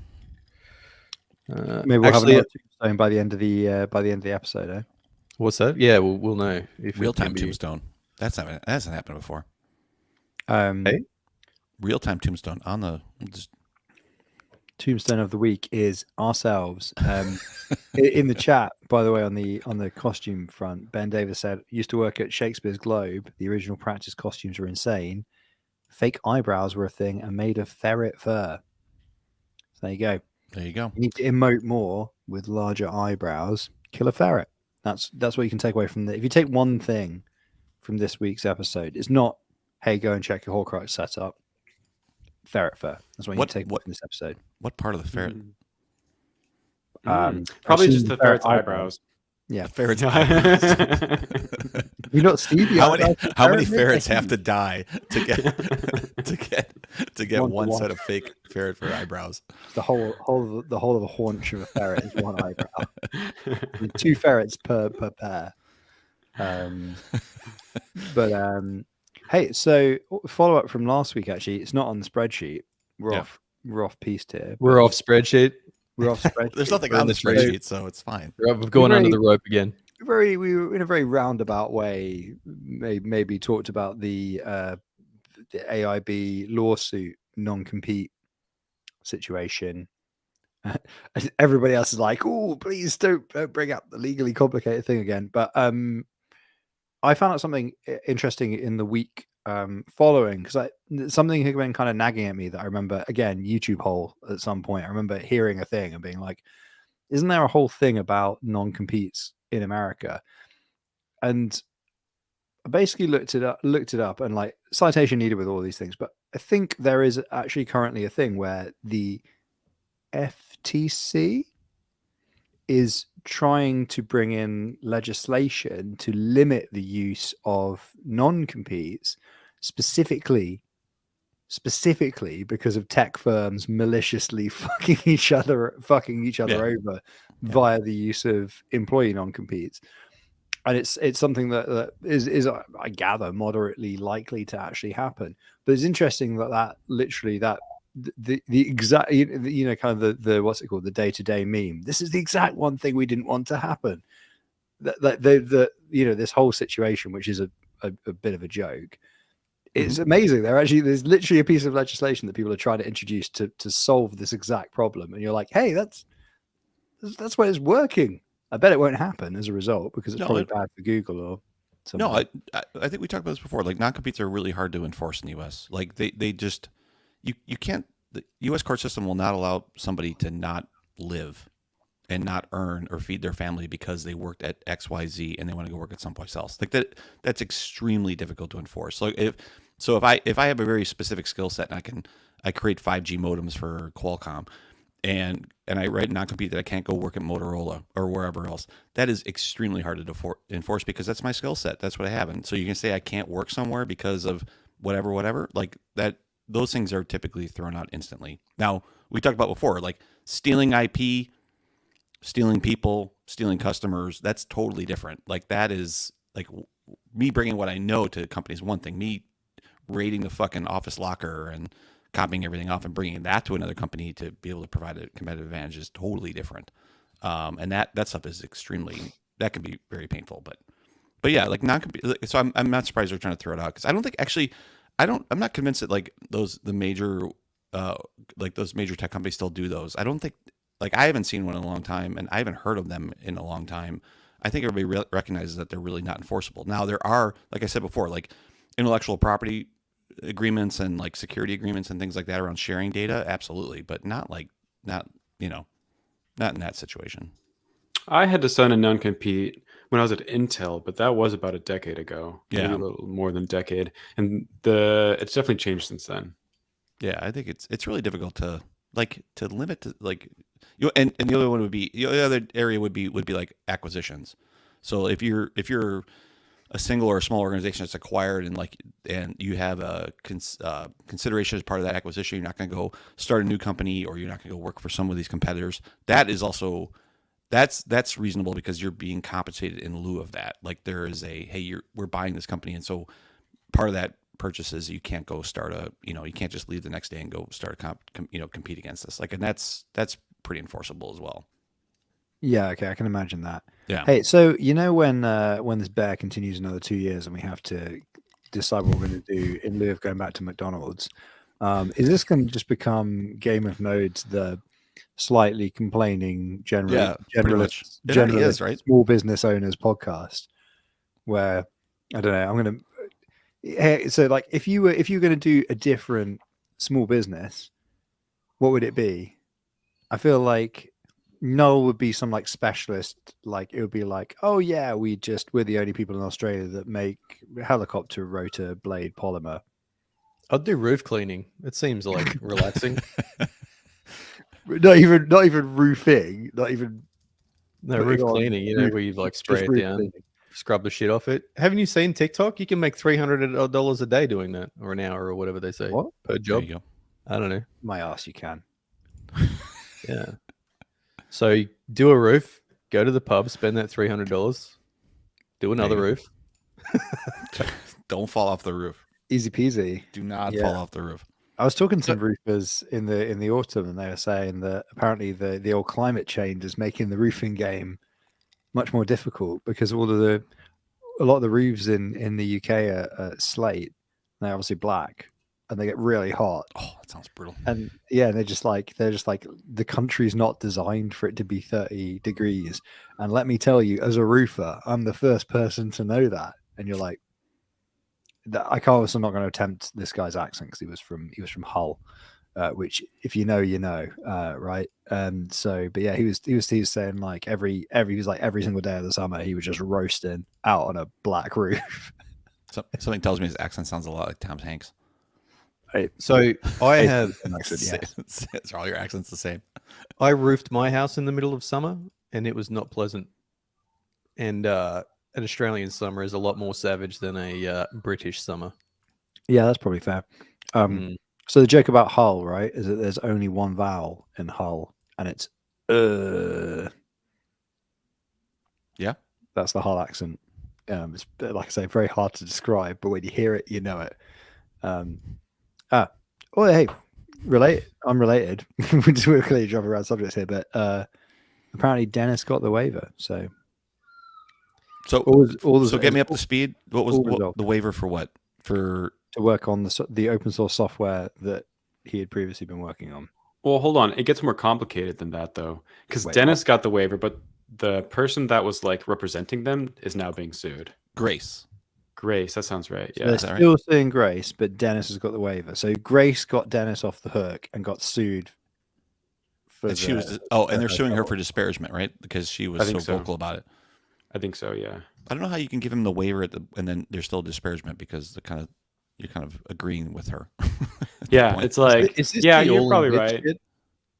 Maybe we'll have another tombstone by the end of the episode. Eh? What's that? Yeah, we'll know if Real-time tombstone. That hasn't happened before. Hey? Real-time tombstone on the Tombstone of the week is ourselves. In the chat, by the way, on the costume front, Ben Davis said, used to work at Shakespeare's Globe. The original practice costumes were insane. Fake eyebrows were a thing and made of ferret fur. So there you go. There you go. You need to emote more with larger eyebrows. Kill a ferret. That's what you can take away from if you take one thing from this week's episode, it's not, hey, go and check your Horcrux setup. Ferret fur. That's what you take from this episode. What part of the ferret? Probably just the ferret's eyebrows. Yeah, ferret's eyebrows. You not see the how many ferrets have to die to get one set of fake ferret fur eyebrows? The whole of a haunch of a ferret is one eyebrow. And 2 ferrets per pair. Hey, so follow up from last week. Actually, it's not on the spreadsheet. We're off piece here. We're off spreadsheet. We're off spreadsheet. There's nothing on the spreadsheet, so it's fine. We've gone under the rope again. We were in a very roundabout way. Maybe talked about the AIB lawsuit non-compete situation. Everybody else is like, "Oh, please don't bring up the legally complicated thing again." But I found out something interesting in the week following, because something had been kind of nagging at me that I remember, again, YouTube hole at some point. I remember hearing a thing and being like, isn't there a whole thing about non-competes in America? And I basically looked it up and like citation needed with all these things. But I think there is actually currently a thing where the FTC is trying to bring in legislation to limit the use of non-competes, specifically because of tech firms maliciously fucking each other over via the use of employee non-competes. And it's something that is I gather moderately likely to actually happen. But it's interesting that literally the exact, kind of the what's it called, the day-to-day meme. This is the exact one thing we didn't want to happen. This whole situation, which is a bit of a joke. It's amazing. There's literally a piece of legislation that people are trying to introduce to solve this exact problem, and you're like, hey, that's why it's working. I bet it won't happen as a result because it's probably bad for Google or something. No, I think we talked about this before. Like, non-competes are really hard to enforce in the U.S. Like they just you can't. The U.S. court system will not allow somebody to not live and not earn or feed their family because they worked at XYZ and they want to go work at someplace else. Like that's extremely difficult to enforce. Like if I have a very specific skill set and I create 5G modems for Qualcomm and I write non-compete that I can't go work at Motorola or wherever else, that is extremely hard to enforce because that's my skill set. That's what I have. And so you can say I can't work somewhere because of whatever, like that. Those things are typically thrown out instantly. Now, we talked about before, like stealing IP, stealing people, stealing customers, that's totally different. Like that is like me bringing what I know to companies, one thing. Me raiding the fucking office locker and copying everything off and bringing that to another company to be able to provide a competitive advantage is totally different. And that stuff is that can be very painful. But yeah, like non-compete. So I'm not surprised they're trying to throw it out because I don't think actually. I'm not convinced that like those major tech companies still do those. I don't think, like, I haven't seen one in a long time and I haven't heard of them in a long time. I think everybody recognizes that they're really not enforceable. Now there are, like I said before, like intellectual property agreements and like security agreements and things like that around sharing data. Absolutely. But not in that situation. I had to sign a non-compete when I was at Intel, but that was about a decade ago. Yeah, maybe a little more than a decade, and it's definitely changed since then. Yeah, I think it's really difficult to limit to like and the other one would be the other area would be like acquisitions. So if you're a single or a small organization that's acquired and you have a consideration as part of that acquisition, you're not going to go start a new company or you're not going to go work for some of these competitors. That is also. That's reasonable because you're being compensated in lieu of that. Like there is we're buying this company, and so part of that purchases, you can't go start you can't just leave the next day and go start compete against this. Like, and that's pretty enforceable as well. Yeah, okay, I can imagine that. Yeah. Hey, so when this bear continues another 2 years and we have to decide what we're going to do in lieu of going back to McDonald's, is this going to just become Game of Nodes, the slightly complaining pretty much. It already is, right? small business owners podcast, where I don't know, I'm going to. So, like, if you were going to do a different small business, what would it be? I feel like Noel would be some like specialist. Like, it would be like, oh yeah, we're the only people in Australia that make helicopter rotor blade polymer. I'd do roof cleaning. It seems like relaxing. Not even roofing. Not even roof cleaning. Where you like spray it down, cleaning. Scrub the shit off it. Haven't you seen TikTok? You can make $300 a day doing that, or an hour, or whatever they say. What? Per job? There you go. I don't know. My ass, you can. Yeah. So you do a roof, go to the pub, spend that $300, do another roof. Don't fall off the roof. Easy peasy. Do not fall off the roof. I was talking to some roofers in the autumn, and they were saying that apparently the old climate change is making the roofing game much more difficult because a lot of the roofs in the UK are slate. They're obviously black, and they get really hot. Oh, that sounds brutal. And yeah, they're just like the country's not designed for it to be 30 degrees. And let me tell you, as a roofer, I'm the first person to know that. And you're like, I also not going to attempt this guy's accent because he was from Hull, which if you know, you know, right? So, but yeah, he was saying like every single day of the summer he was just roasting out on a black roof. Something tells me his accent sounds a lot like Tom Hanks. So I have Are all your accents the same? I roofed my house in the middle of summer, and it was not pleasant. And an Australian summer is a lot more savage than a British summer. Yeah, that's probably fair. So the joke about Hull, right, is that there's only one vowel in Hull, and it's Yeah, that's the Hull accent. It's like I say, very hard to describe, but when you hear it, you know it. Oh, hey, I'm related. We're clearly jumping around subjects here, but apparently Dennis got the waiver. So get me up to speed. What was the waiver for? What for? To work on the open source software that he had previously been working on. Well, hold on. It gets more complicated than that, though, because Dennis got the waiver, but the person that was like representing them is now being sued. Grace, that sounds right. Yeah, they're still saying Grace, but Dennis has got the waiver. So Grace got Dennis off the hook and got sued. And they're suing her for disparagement, right? Because she was so vocal about it. I think so. Yeah. I don't know how you can give him the waiver and then there's still disparagement because you're kind of agreeing with her. Yeah, it's like, you're probably right.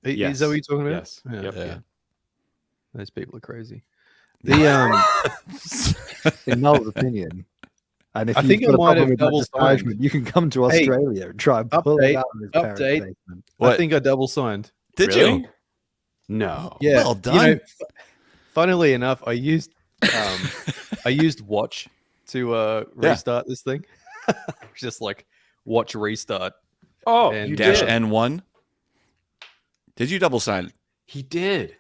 Yes. Is that what you're talking about? Yes. Yeah. Those people are crazy. In Noel's opinion, and if I think I might have double signed. You can come to Australia and try and pull it out of his parents' basement. I think I double signed. Did you? No. Yeah. Well done. Funnily enough, I used Watch to restart this thing. Just like Watch restart. Oh, and you dash did. N1. Did you double sign? He did.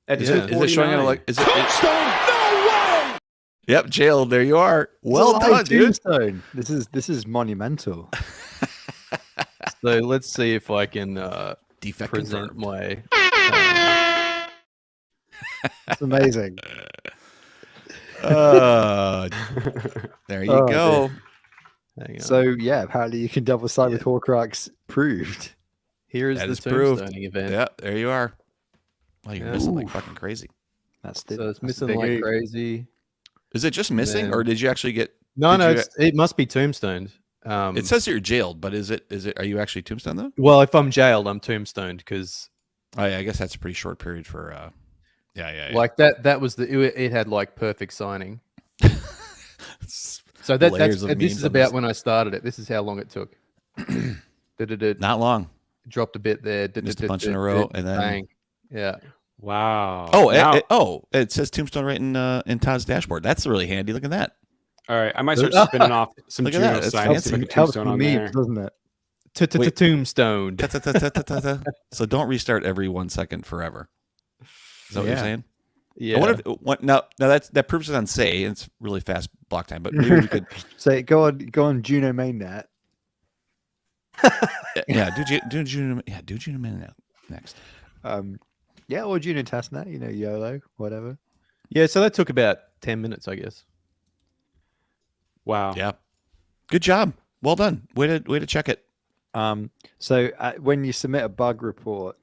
Is it showing on like? Is it? No way! Yep, jailed. There you are. Well done, dude. Tombstone. This is monumental. So let's see if I can Defect present confirmed. my. It's amazing. There you go. So yeah, apparently you can double sign with Horcrux proved. Here's That the is proved. tombstoning event. Yeah, there you are. Well, you're missing like fucking crazy. So it's missing like crazy. Is it just missing, or did you actually get? No, it must be tombstoned. It says that you're jailed, but is it? Are you actually tombstoned though? Well, if I'm jailed, I'm tombstoned because. Oh yeah, I guess that's a pretty short period for. Yeah. Like that was it had like perfect signing. So this is about when I started it. This is how long it took. Not long. Dropped a bit there. Missed a bunch in a row, and then bang. Yeah. Wow. Oh, it says Tombstone right in Todd's dashboard. That's really handy. Look at that. All right, I might start spinning off some Look at that, Juno it's signs to fancy. make a Helps tombstone on me, there. doesn't it? Wait. Tombstone. Ta-ta-ta-ta-ta-ta. So don't restart every 1 second forever. Is that what you're Yeah. saying? Yeah. I wonder if, now that proves it on say, and it's really fast block time, but maybe we could So go on Juno mainnet. do Juno mainnet next. Yeah, or Juno testnet. You know, YOLO, whatever. Yeah, so that took about 10 minutes, I guess. Wow. Yeah. Good job. Well done. Way to check it. So when you submit a bug report,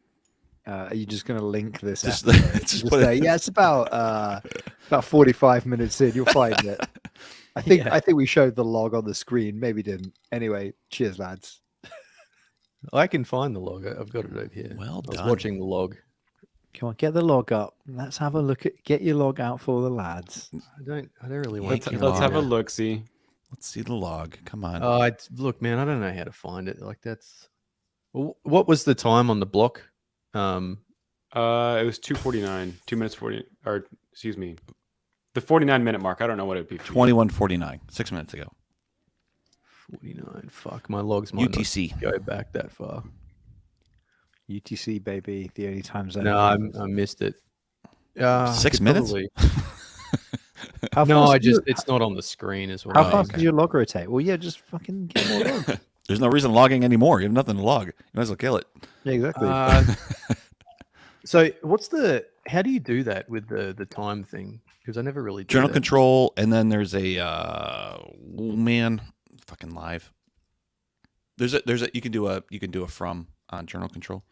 are you just going to link this? Just- episode? just Just put say, it- yeah, it's about 45 minutes in. You'll find it. I think we showed the log on the screen. Maybe didn't. Anyway, cheers, lads. I can find the log. I've got it over here. Well I was done. watching the log. Come on, get the log up. Let's have a look at. Get your log out for the lads. I don't really want Thank to. you, Let's have a log. look. See. Let's see the log. Come on. Look, man, I don't know how to find it. Like that's. What was the time on the block? It was 2:49. 2 minutes 40. Or excuse me, the 49-minute mark. I don't know what it'd be. For you. 21:49. 6 minutes ago. 49. Fuck, my logs might UTC. not go back that far. UTC baby, the only time zone. No, I missed it. 6 minutes? How No, fast it's not on the screen as well. How fast okay. does your log rotate? Well, yeah, just fucking get more log. There's no reason logging anymore. You have nothing to log. You might as well kill it. Yeah, exactly. So how do you do that with the time thing? Because I never really did Journal that. control, and then there's a fucking live. There's a you can do a from on journal control.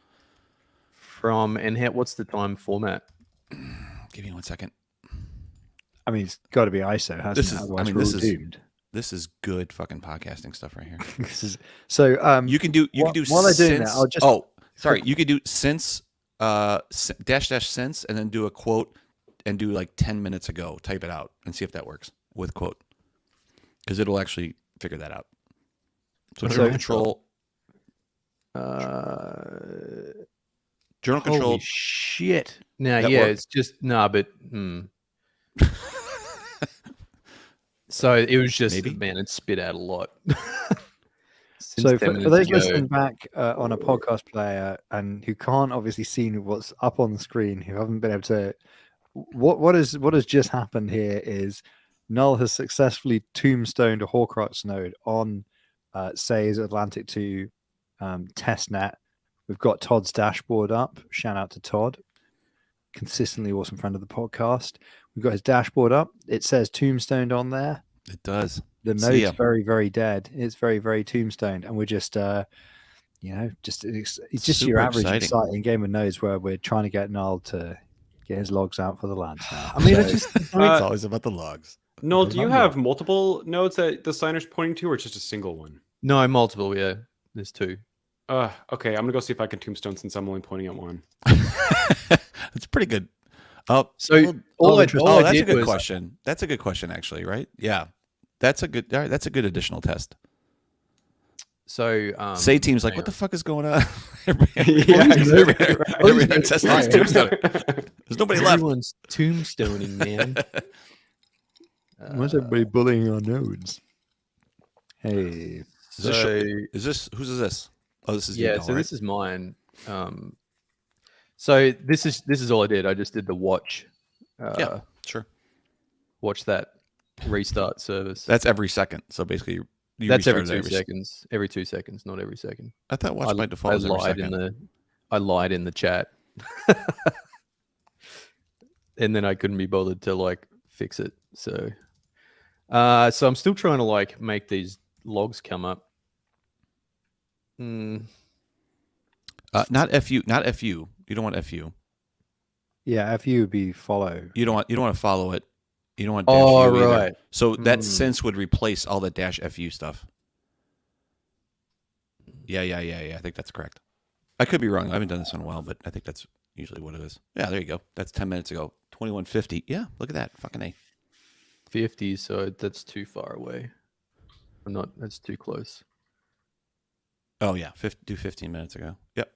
From and what's the time format? Give me 1 second. I mean, it's got to be ISO, hasn't This it? is- I Otherwise mean, we're this all is- doomed. This is good fucking podcasting stuff right here. This is so. You can do while they're doing that, since- I'll just sorry. You could do since dash since and then do a quote and do like 10 minutes ago. Type it out and see if that works with quote because it'll actually figure that out. So So- journal control. Journal Holy control. shit! No, That yeah, work? it's just but. So it was just Maybe. man, it spit out a lot. Since So 10 for minutes those ago. listening back on a podcast player and who can't obviously see what's up on the screen, who haven't been able to, what has just happened here is Null has successfully tombstoned a Horcrux node on Say's Atlantic 2 testnet. We've got Todd's dashboard up. Shout out to Todd, consistently awesome friend of the podcast. We've got his dashboard up. It says tombstoned on there. It does. The See node's ya. very, very dead. It's very, very tombstoned, and we're just, it's just Super your average exciting. game of nodes where we're trying to get Null to get his logs out for the lads. Now. I mean, So- it just it's always about the logs. Noel, do you Remember. have multiple nodes that the signer's pointing to, or just a single one? no multiple. Yeah, there's two. Okay, I'm gonna go see if I can tombstone since I'm only pointing at one. It's pretty good. Oh, So well, all I that's a did good was question. That's a good question, actually, right? Yeah, that's a good. All right, that's a good additional test. so Say team's like, hang what the on. fuck is going on? Everybody Yeah, testing this tombstone. There's nobody left. Everyone's tombstoning, man. Why's everybody bullying our nodes? Hey, Is this, So is this whose is this? Oh, this is yeah, you, Noel, so right? this is mine. So this is all I did. I just did the watch. Yeah, sure. Watch that restart service. That's every second. So basically, you That's every restarted 2 seconds. Every 2 seconds, not every second. I thought watch by default I was every lied second. I lied in the chat, and then I couldn't be bothered to like fix it. So, so I'm still trying to like make these logs come up. Not FU. Not FU. You don't want FU. yeah, FU would be follow. You don't want to follow it. You don't want dash Oh, U either. right. So that sense would replace all the dash FU stuff. Yeah. I think that's correct. I could be wrong. I haven't done this in a while, but I think that's usually what it is. Yeah, there you go. That's 10 minutes ago. 21:50. Yeah, look at that. Fucking A. 50, so that's too far away. Or not, that's too close. Oh yeah, do 15 minutes ago. Yep.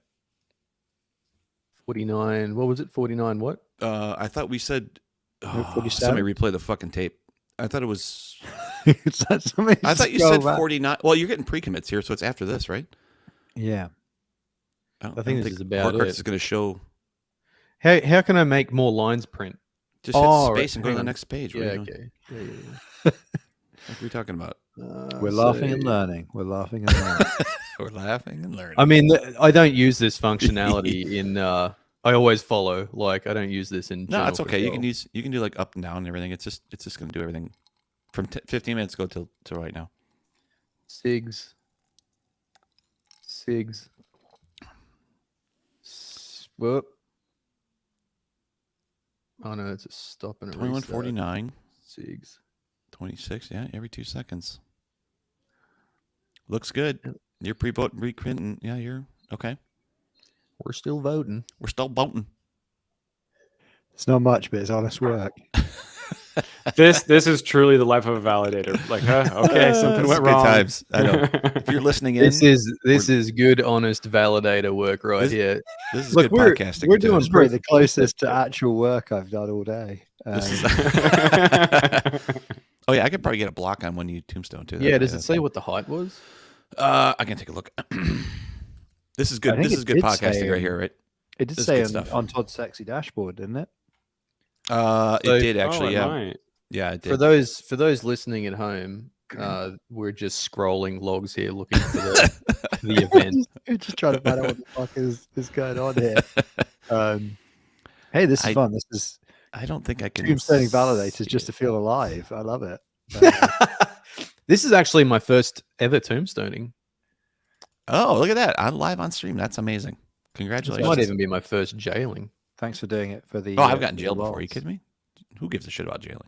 49, what was it? 49 what? I thought we said. Oh, 47? somebody replay the fucking tape. I thought it was. It's not something I to thought you scroll said back. 49. Well, you're getting pre-commits here, so it's after this, right? Yeah. I think this is about Horcrux it. is going to show How can I make more lines print? just hit Oh, space and go to hang the on. next page. What Yeah, are you doing? okay. Yeah. What are we talking about? We're laughing and learning. We're laughing and learning. We're laughing and learning. I mean, I don't use this functionality in. I always follow. Like, I don't use this in. No, it's general okay. control. You can do like up and down and everything. It's just going to do everything from 15 minutes ago till right now. Sigs. Whoop. Oh no, it's a stop and a 21:49, Sigs. 26. Yeah, every 2 seconds. Looks good. You're pre-voting, pre-printing. Yeah, you're okay. We're still voting. We're still voting. It's not much, but it's honest work. This is truly the life of a validator. Like, okay, something This went is good wrong. times. I know. If you're listening in, This is good, honest validator work right here. this is Look, good we're- podcasting. we're too. doing It's probably the proof of closest to concept. actual work I've done all day. This is- oh yeah, I could probably get a block on one you tombstone too. Yeah, does it say what the height was? I can take a look. This is I good. think This it is good did podcasting say, right here, right? It did This is say good stuff. on Todd's sexy dashboard, didn't it? So- It did actually. Oh, it Yeah, might. yeah, it did. For those listening at home, we're just scrolling logs here looking for the event. We're just trying to find out what the fuck is going on here. Hey, this is fun. This is I don't think I can. tombstoning validators see just to it. feel alive. I love it. This is actually my first ever tombstoning. Oh, look at that! I'm live on stream. That's amazing. This Congratulations. might even be my first jailing. Thanks for doing it for the. Oh, I've gotten the jailed before. Are you rolls. kidding me? Who gives a shit about jailing?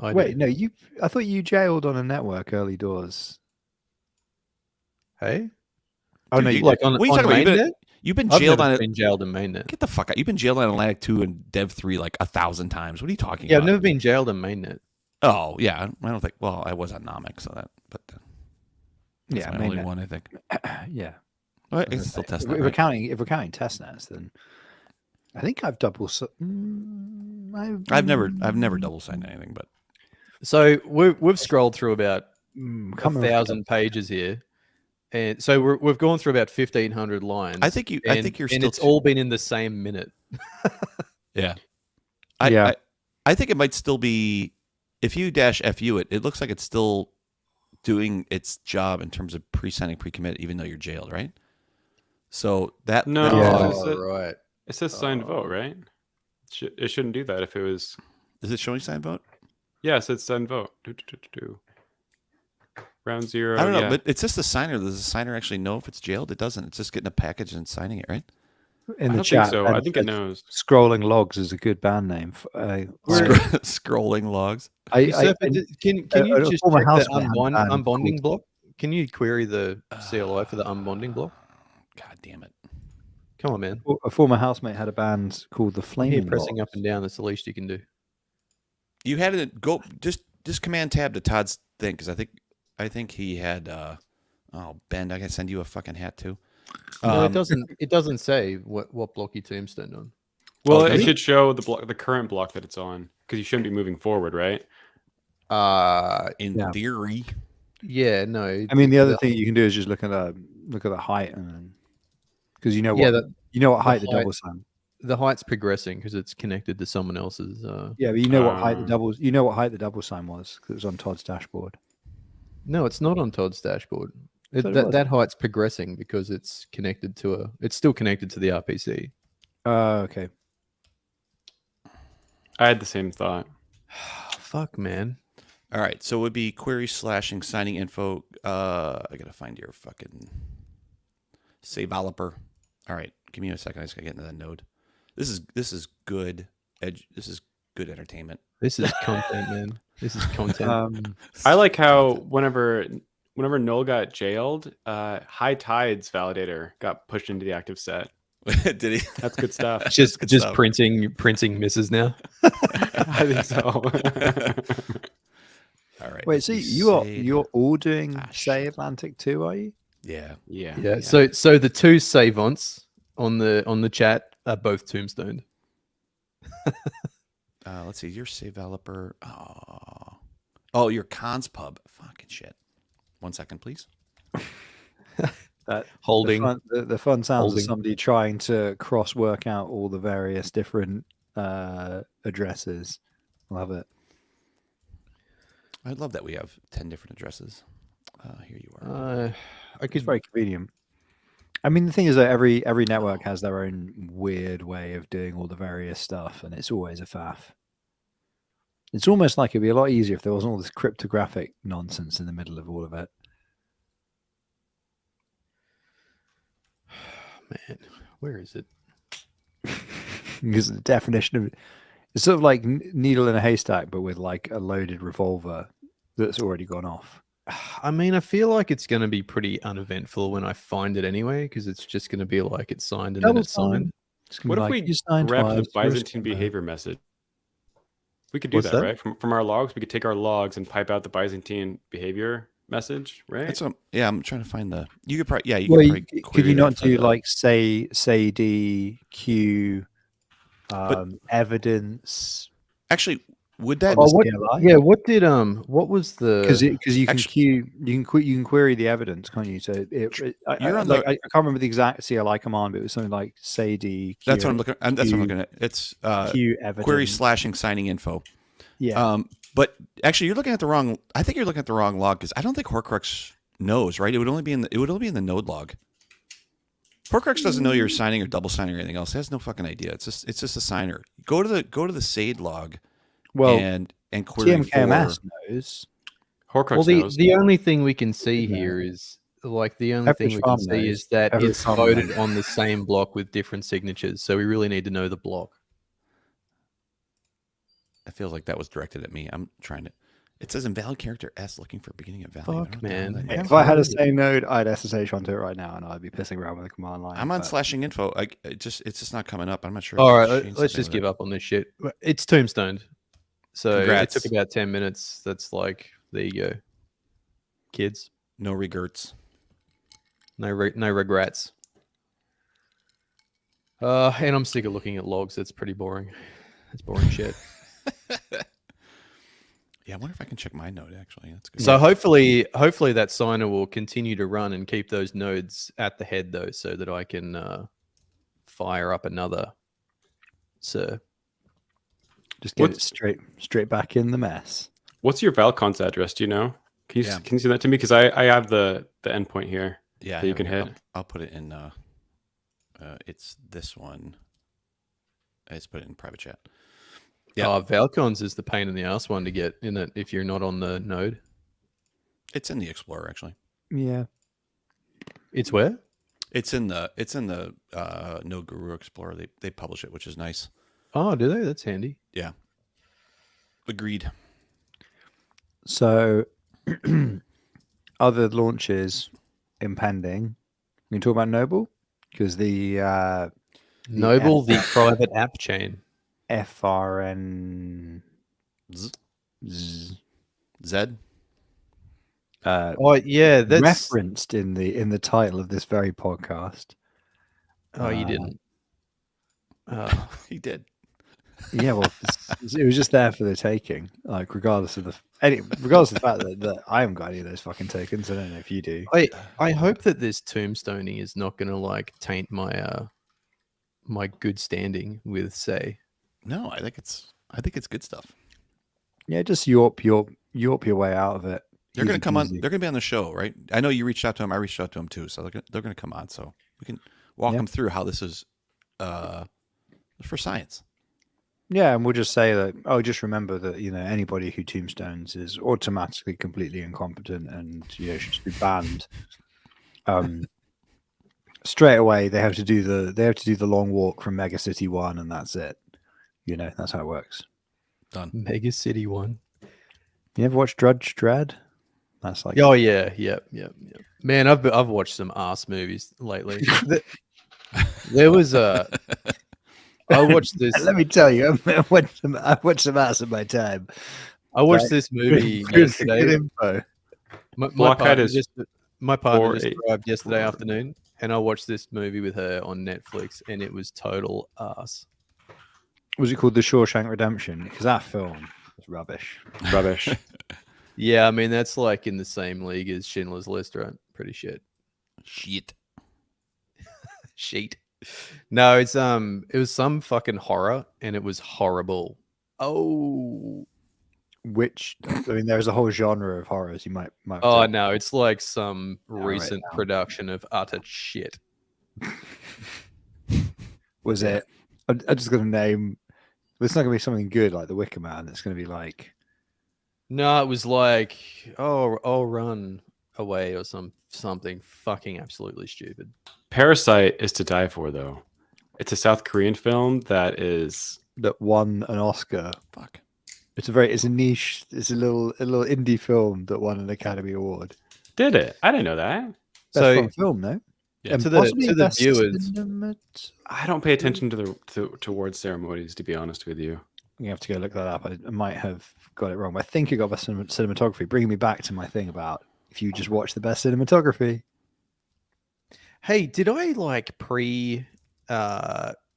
I Wait, do. no, you. I thought you jailed on a network early doors. Hey, Oh Dude, no, you- you, like on, what are you on talking about? mainnet? You've been I've jailed never on it. been jailed in mainnet. Get the fuck out! You've been jailed on Atlantic 2 and Dev 3 like 1,000 times. What are you talking Yeah, I've about? never been jailed in mainnet. Oh yeah, I don't think. Well, I was on Nomic, so that. But that's yeah, my only mainnet. one, I think. Yeah. Well, I I was can gonna still say, test if that. we're Right? counting if we're counting test nets, then I think I've I've never double signed anything, but So we've scrolled through about can't a remember if I've thousand pages here, and so we've gone through about 1,500 lines. I think and, you're and still. it's all been in the same minute. Yeah. Yeah. I think it might still be if you -fu it looks like it's still doing its job in terms of pre-signing pre-commit, even though you're jailed, right? So that No, that- Yeah. it's a- right. It says signed vote, right? It shouldn't do that if it was. is it showing signed vote? Yes, it's signed vote. Round 0. I don't know, yeah. but it's just the signer. Does the signer actually know if it's jailed? It doesn't. It's just getting a package and signing it, right? in I the don't chat. think so. Ben I think it said knows. Scrolling Logs is a good band name. Scrolling logs. I Can you a just former check the housemate had a band unbonding called- block? Can you query the CLI for the unbonding block? God damn it! Come on, man. a former housemate had a band called the I'm here Flaming pressing up Logs. and down. That's the least you can do. You had to go just command tab to Todd's thing because I think he had. Oh, Ben, I can send you a fucking hat too. No, it doesn't. It doesn't say what block you tombstoned on. Well, Oh, it does it? should show the current block that it's on because you shouldn't be moving forward, right? In Yeah. theory, Yeah, no. I mean, the other thing you can do is just look at the height, and because you know what height the height. double sign. the height's progressing because it's connected to someone else's. Yeah, but you know what height the double. You know what height the double sign was because it was on Todd's dashboard. No, it's not on Todd's dashboard. I thought it was. That height's progressing because it's connected to it's still connected to the RPC. Okay. I had the same thought. Fuck, man. all right. So it would be query slashing signing info. I gotta find your fucking developer. All right, give me a second. I just gotta get into that node. This is good. This is good entertainment. This is content, man. This is content. I like how whenever Noel got jailed, High Tides validator got pushed into the active set. Did he? That's good stuff. just good just stuff. printing misses now. I think so. All right. Wait, so you're all doing Say Atlantic too, are you? Yeah. Yeah. Yeah. So the two savants on the chat are both tombstoned. Let's see. Your developer. Oh, Oh, your cons pub. Fucking shit. 1 second, please. Holding. The fun sounds Holding. of somebody trying to cross work out all the various different addresses. Love it. I love that we have 10 different addresses. Here you are. I It's could. very convenient. I mean, the thing is that every network has their own weird way of doing all the various stuff, and it's always a faff. It's almost like it'd be a lot easier if there wasn't all this cryptographic nonsense in the middle of all of it. Man, where is it? Because the definition of it's sort of like needle in a haystack, but with like a loaded revolver that's already gone off. I mean, I feel like it's going to be pretty uneventful when I find it anyway, because it's just going to be like it's signed and then it's signed. What if we grab the Byzantine behavior message? We could do What's that, that? right? From our logs, we could take our logs and pipe out the Byzantine behavior message, right? That's I'm trying to find the. You could probably Well, probably could query you that not for do the- like say D Q But- evidence? Actually, would that? Oh, what, CLI? yeah, what did what was the? Because you can Actually- you can query the evidence, can't you? So You're on I can't remember the exact CLI command, but it was something like say D Q. That's what I'm looking. That's what I'm looking at. It's Q evidence. query / signing info. Yeah. But actually, you're looking at the wrong. I think you're looking at the wrong log because I don't think Horcrux knows. Right? It would only be in the node log. Horcrux doesn't know you're signing or double signing or anything else. It has no fucking idea. It's just a signer. Go to the SAID log. Well, and query TMKMS for. knows. Horcrux Well, knows. the only thing we can see Yeah. here is like the only Average thing we farm can see knows. is that Average it's farm voted knows. on the same block with different signatures. So we really need to know the block. It feels like that was directed at me. I'm trying to. It says invalid character S looking for beginning of value. Fuck, man. I don't know Yeah. that. If I had a same node, I'd SSH onto it right now, and I'd be pissing around with the command line. I'm on but- slashing info. It's just not coming up. I'm not sure. All if right, Shane's let's something just with give it. up on this shit. It's tombstoned. So Congrats. it took about 10 minutes. That's like, there you go. Kids, No regrets. no regrets. And I'm sick of looking at logs. It's pretty boring. It's boring shit. Yeah, I wonder if I can check my node. Actually, that's good. So hopefully that signer will continue to run and keep those nodes at the head though, so that I can fire up another. So Just get it straight back in the mess. What's your Valcon's address? Do you know? Can you Yeah. can you see that to me? Because I have the endpoint here. yeah, that you here can we go. hit. I'll put it in. It's this one. I just put it in private chat. Yeah. Valcons is the pain in the ass one to get in it if you're not on the node. It's in the Explorer actually. Yeah. It's where? It's in the No Guru Explorer. They publish it, which is nice. Oh, do they? That's handy. Yeah. Agreed. So, other launches impending. We can talk about Noble because the Noble, the private app chain. FRN Z. Z- Zed. Oh yeah, that's. referenced in the title of this very podcast. Oh, you didn't. He did. Yeah, well, it was just there for the taking. Like, regardless of the fact that I haven't got any of those fucking tokens. I don't know if you do. I hope that this tombstoning is not going to like taint my my good standing with say. No, I think it's good stuff. Yeah, just yorp your way out of it. They're going to Easy come on. peasy. They're going to be on the show, right? I know you reached out to them. I reached out to them too. So they're going to come on. So we can walk Yeah. them through how this is for science. Yeah, and we'll just say that. Oh, just remember that anybody who tombstones is automatically completely incompetent and should just be banned. Straight away, they have to do the long walk from Mega City 1, and that's it. That's how it works. Done. Mega City one. You ever watch Drudge Dredd? That's like Oh yeah, yep. Man, I've watched some ass movies lately. There was a. I watched this. Let me tell you, I watched some ass in my time. I watched this movie Good yesterday. info. My Blockhead partner is just arrived 4-8. yesterday afternoon, and I watched this movie with her on Netflix, and it was total ass. Was it called The Shawshank Redemption? Because that film was rubbish. Rubbish. Yeah, I mean that's like in the same league as Schindler's List, right? Pretty shit. Shit. Sheet. No, it was some fucking horror and it was horrible. Oh. Which I mean, there's a whole genre of horrors. You might. Oh no, it's like some write it recent down. production of utter shit. Was it? I'm just gonna name. It's not gonna be something good like The Wicker Man. It's gonna be like. No, it was like oh run away or something fucking absolutely stupid. Parasite is to die for, though. It's a South Korean film that won an Oscar. Fuck. It's a niche. It's a little indie film that won an Academy Award. Did it? I didn't know that. Best So- foreign film, no? Yeah. And To the possibly best viewers, I don't pay attention to award ceremonies, to be honest with you. You have to go look that up. I might have got it wrong, but I think it got best cinematography. Bringing me back to my thing about if you just watch the best cinematography. hey, did I like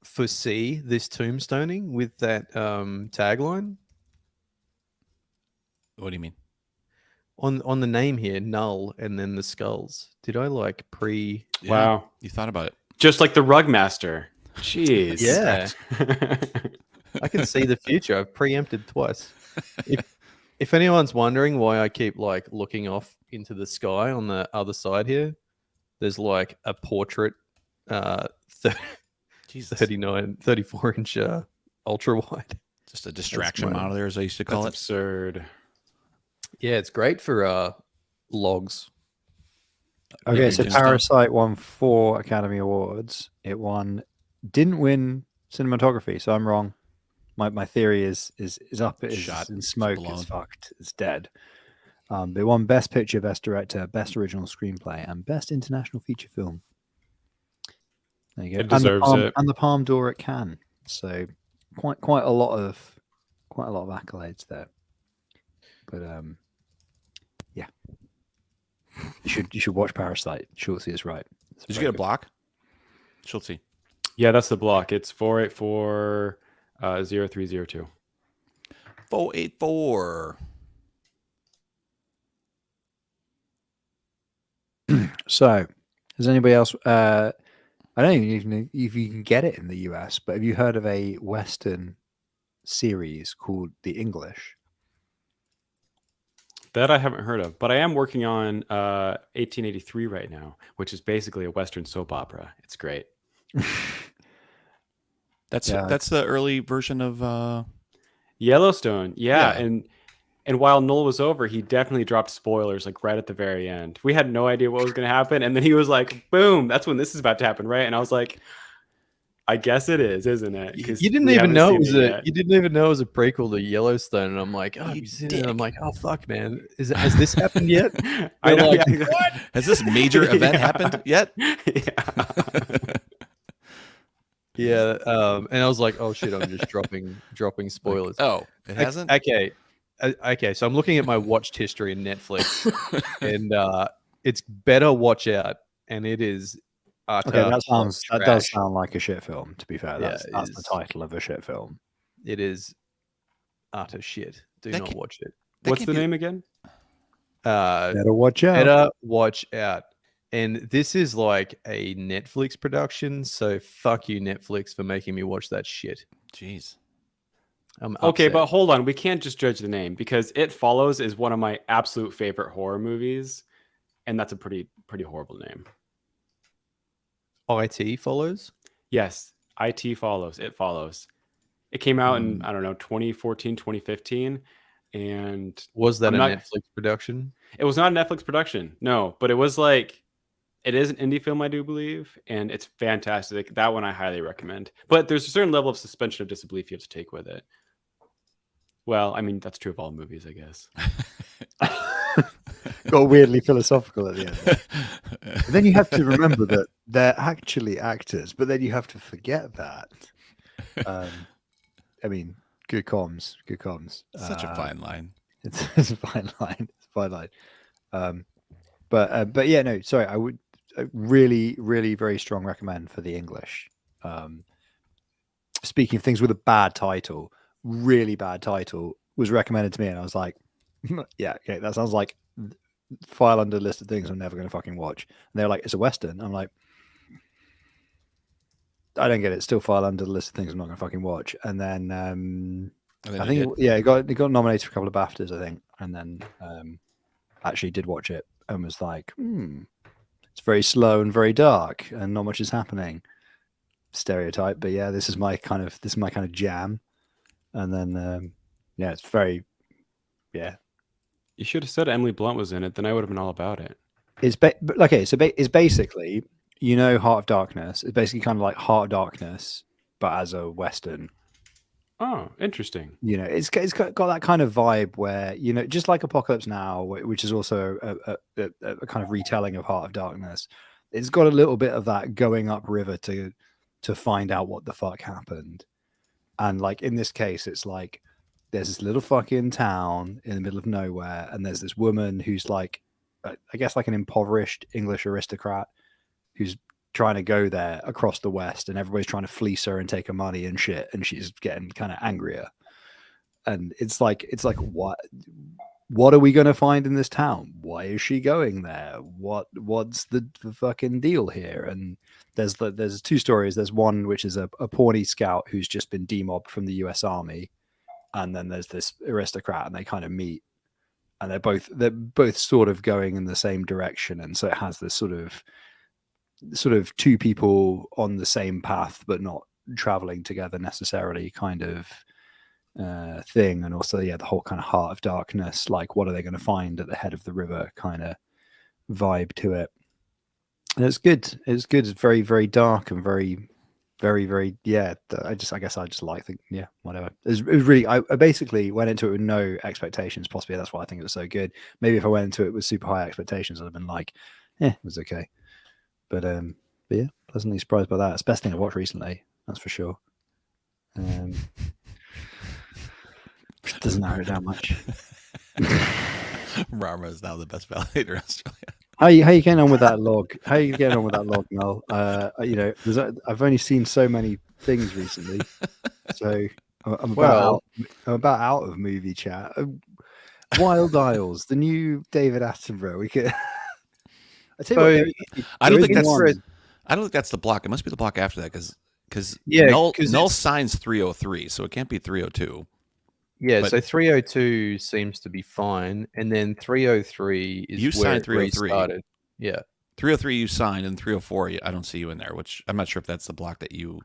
foresee this tombstoning with that tagline What do you mean? on the name here, null, and then the skulls? Did I like pre? Yeah, Wow. You thought about it. Just like the Rug Master. Jeez. Yeah, I can see the future. I've preempted twice. If anyone's wondering why I keep like looking off into the sky on the other side here, there's like a portrait, Jesus. 34 inch ultra wide. Just a distraction my- monitor, as I used to call That's absurd. Yeah, it's great for logs. Okay, so Images stuff. Parasite won 4 Academy Awards. It didn't win cinematography, so I'm wrong. My theory is up. It is Shot. in smoke. Blown. It's fucked. It's dead. They won Best Picture, Best Director, Best Original Screenplay, and Best International Feature Film. There you go. It deserves it. And the Palme d'Or at Cannes. So quite a lot of accolades there. But yeah, you should watch Parasite. Schultze is right. It's Did you very get a good. block? Schultze. Yeah, that's the block. It's 484 0302. 484. So, has anybody else? I don't even know if you can get it in the US, but have you heard of a Western series called The English? That I haven't heard of, but I am working on 1883 right now, which is basically a Western soap opera. It's great. That's Yeah. that's the early version of Yellowstone, yeah. Yeah. And while Noel was over, he definitely dropped spoilers like right at the very end. We had no idea what was going to happen, and then he was like, "Boom! That's when this is about to happen, right?" And I was like, "I guess it is, isn't it?" 'Cause You didn't we even haven't know seen it was yet. you didn't even know it was a prequel to Yellowstone, and I'm like, oh, You you seen it? I'm dick. like, oh fuck, man, has this happened yet? I know. like, Yeah. has this major event Yeah. happened yet? Yeah. Yeah, and I was like, oh shit, I'm just dropping spoilers. Oh, it hasn't? Okay, so I'm looking at my watched history in Netflix, and it's better watch out, and it is utter Okay, that does trash. sound like a shit film. To be fair, Yeah, that's it the is. title of a shit film. It is utter shit. Do That not can't- watch it. That What's can't the be- name again? Better watch out. Better watch out. And this is like a Netflix production, so fuck you, Netflix, for making me watch that shit. Jeez. I'm Okay, upset. but hold on. We can't just judge the name because It Follows is one of my absolute favorite horror movies, and that's a pretty horrible name. IT follows. Yes, IT Follows. It Follows. It came out in, I don't know, 2014, 2015, and Was that I'm a not- Netflix production? it was not a Netflix production. No, but it was like, it is an indie film, I do believe, and it's fantastic. That one I highly recommend. But there's a certain level of suspension of disbelief you have to take with it. Well, I mean, that's true of all movies, I guess. Got weirdly philosophical at the end. But then you have to remember that they're actually actors, but then you have to forget that. I mean, good comms, good comms. Such a fine line. It's a fine line. It's a fine line. But yeah, no, sorry. I would really, really very strong recommend for The English. Speaking of things with a bad title, really bad title was recommended to me, and I was like, Yeah, okay, that sounds like file under the list of things I'm never going to fucking watch. And they're like, it's a Western. I'm like, I don't get it. Still file under the list of things I'm not going to fucking watch. And then I think, yeah, it got nominated for a couple of BAFTAs, I think. And then actually did watch it and was like, it's very slow and very dark and not much is happening. Stereotype, but yeah, this is my kind of jam. And then yeah, it's very, yeah. You should have said Emily Blunt was in it, then I would have been all about it. It's okay, so it's basically, you know, Heart of Darkness. It's basically kind of like Heart of Darkness, but as a Western. Oh, interesting. You know, it's got that kind of vibe where, you know, just like Apocalypse Now, which is also a kind of retelling of Heart of Darkness. It's got a little bit of that going up river to find out what the fuck happened. And like in this case, it's like there's this little fucking town in the middle of nowhere, and there's this woman who's like, I guess like an impoverished English aristocrat who's trying to go there across the West, and everybody's trying to fleece her and take her money and shit, and she's getting kind of angrier. And it's like what are we going to find in this town? Why is she going there? What's the fucking deal here? And there's two stories. There's one which is a Pawnee scout who's just been demobbed from the US Army, and then there's this aristocrat, and they kind of meet, and they're both sort of going in the same direction, and so it has this sort of two people on the same path but not traveling together necessarily kind of thing. And also, yeah, the whole kind of Heart of Darkness, like what are they going to find at the head of the river kind of vibe to it. And it's good. It's very, very dark and very, very, very, yeah. I guess I just like the, yeah, whatever. It was really, I basically went into it with no expectations. Possibly that's why I think it was so good. Maybe if I went into it with super high expectations, I'd have been like, it was okay. But yeah, pleasantly surprised by that. It's the best thing I've watched recently, that's for sure. Doesn't narrow it down much. Rama is now the best validator in Australia. How you getting on with that log? How are you getting on with that log, Mel? You know, I've only seen so many things recently, so I'm about out of movie chat. Wild Isles, the new David Attenborough. We could. I don't think that's the block. It must be the block after that because Null signs 303, so it can't be 302. Yeah, so 302 seems to be fine, and then 303 is you where signed 303. Restarted. Yeah, 303 you signed, and 304 I don't see you in there. Which I'm not sure if that's the block that you.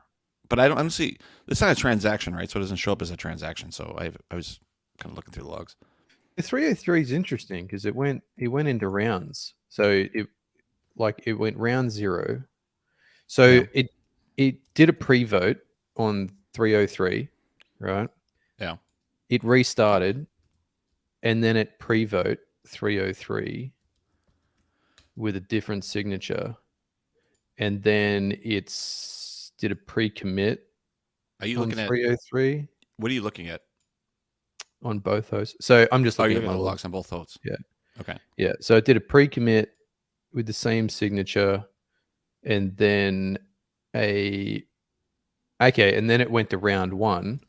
But I don't see. It's not a transaction, right? So it doesn't show up as a transaction. So I was kind of looking through the logs. The 303 is interesting because it went into rounds. So it went round 0. So it did a pre-vote on 303, right? Yeah. It restarted, and then it pre-vote 303 with a different signature, and then it's did a pre-commit. Are you looking at 303? What are you looking at? On both hosts. So I'm just looking at the logs on both hosts. Yeah. Okay. Yeah. So it did a pre-commit with the same signature, and then and then it went to round 1.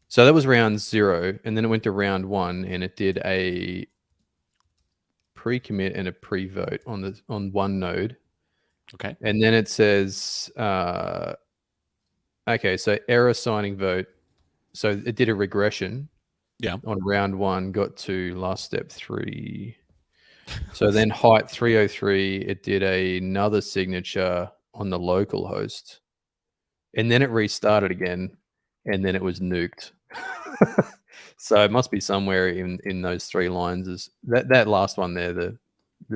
So that was round 0, and then it went to round 1, and it did a pre-commit and a pre-vote on one node. Okay. And then it says, so error signing vote. So it did a regression. Yeah. On round 1, got to last step 3. So then height 303, it did another signature on the local host, and then it restarted again, and then it was nuked. So it must be somewhere in those 3 lines. Is that last one there, the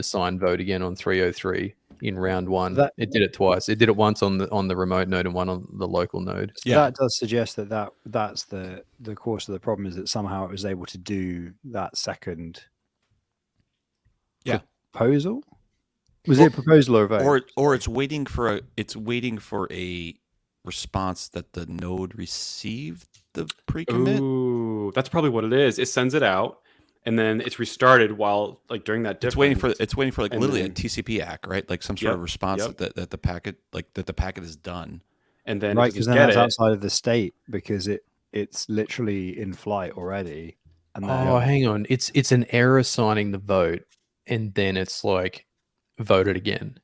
signed vote again on 303 in round 1. It did it twice. It did it once on the remote node and one on the local node. So that does suggest that's the course of the problem, is that somehow it was able to do that second proposal. Was it a proposal or a vote? Or it's waiting for a response that the node received the pre-commit. Ooh, that's probably what it is. It sends it out, and then it's restarted while during that difference. It's waiting for literally a TCP ACK, right? Like some sort of response that the packet is done. And then right, because then that's outside of the state, because it's literally in flight already, And then, Oh, hang on. It's an error signing the vote, and then it's like voted again.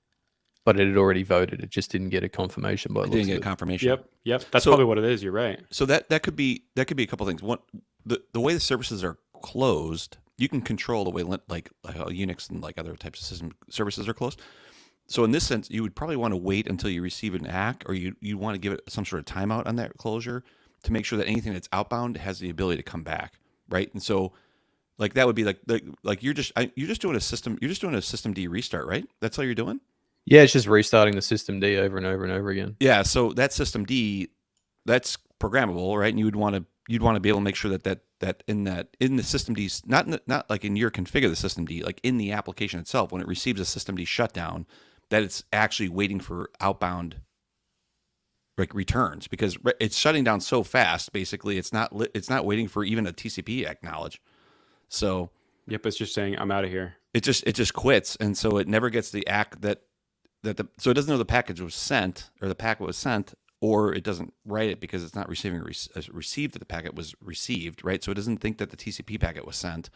But it had already voted. It just didn't get a confirmation by the I looks didn't get of a it. confirmation. Yep. That's So- probably what it is. You're right. So that could be a couple things. One, the way the services are closed, you can control the way like how Unix and like other types of system services are closed. So in this sense, you would probably want to wait until you receive an ACK, or you want to give it some sort of timeout on that closure to make sure that anything that's outbound has the ability to come back, right? And so, like that would be like you're just doing a system D restart, right? That's all you're doing. Yeah, it's just restarting the system D over and over and over again. Yeah. So that system D, that's programmable, right? And you'd want to be able to make sure that in the system D, not like in your configure the system D, like in the application itself, when it receives a system D shutdown, that it's actually waiting for outbound like returns, because it's shutting down so fast. Basically, it's not waiting for even a TCP acknowledge. So Yep. It's just saying I'm out of here. it just quits, and so it never gets the ACK so it doesn't know the package was sent or the packet was sent, or it doesn't write it because it's not received that the packet was received, right? So it doesn't think that the TCP packet was sent,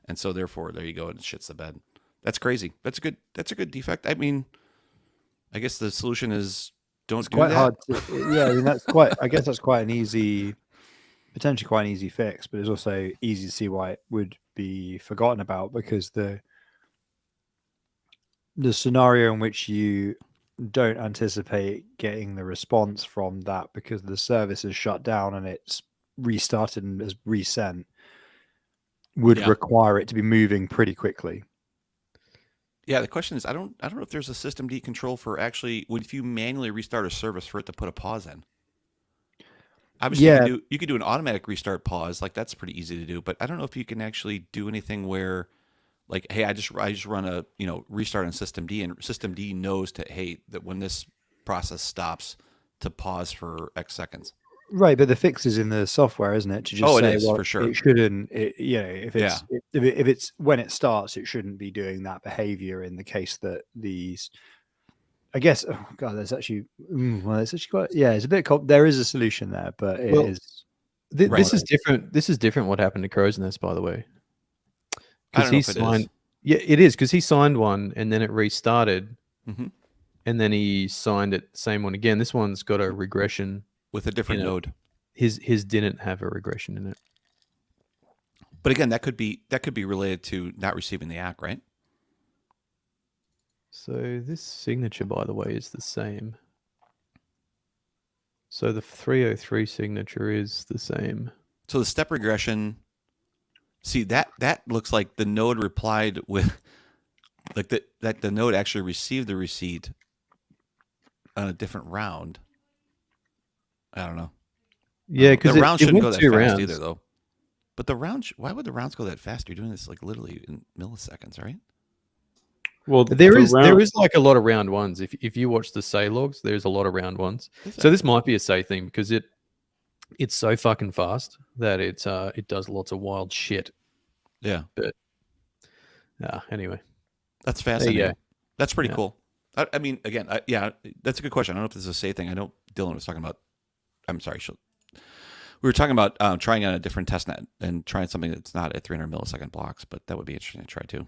and so therefore there you go, it shits the bed. That's crazy. That's a good defect. I mean, I guess the solution is don't do quite that. hard. Yeah, I mean I guess that's potentially quite an easy fix, but it's also easy to see why it would be forgotten about, because the scenario in which you don't anticipate getting the response from that because the service is shut down and it's restarted and is resent would require it to be moving pretty quickly. Yeah, the question is, I don't know if there's a system D control for actually if you manually restart a service for it to put a pause in. Obviously, you could do an automatic restart pause, like that's pretty easy to do. But I don't know if you can actually do anything where, like, hey, I just run a restart on system D, and system D knows that when this process stops, to pause for X seconds. Right, but the fix is in the software, isn't it? To just it say, is, well, for sure. it shouldn't. If it's when it starts, it shouldn't be doing that behavior. In the case that these, I guess, oh god, there's actually, it's actually quite, it's a bit. There is a solution there, but it is. This is different. This is different. What happened to Crow's Nest, by the way? Because he signed. Yeah, it is, because he signed one and then it restarted, and then he signed it same one again. This one's got a regression with a different node. His didn't have a regression in it. But again, that could be related to not receiving the ACK, right? So this signature, by the way, is the same. So the 303 signature is the same. So the step regression, see that looks like the node replied with, like the node actually received the receipt on a different round. I don't know. Yeah, because the round shouldn't go that fast rounds. either, though. But the round, why would the rounds go that fast? You're doing this like literally in milliseconds, right? Well, there is like a lot of round ones. If you watch the say logs, there's a lot of round ones. So this might be a say thing, because it's so fucking fast that it does lots of wild shit. Yeah. But anyway, that's fascinating. There you go. That's pretty cool. I mean, again, that's a good question. I don't know if this is a say thing. I know Dylan was talking about. I'm sorry. We were talking about trying on a different test net and trying something that's not at 300 millisecond blocks, but that would be interesting to try too.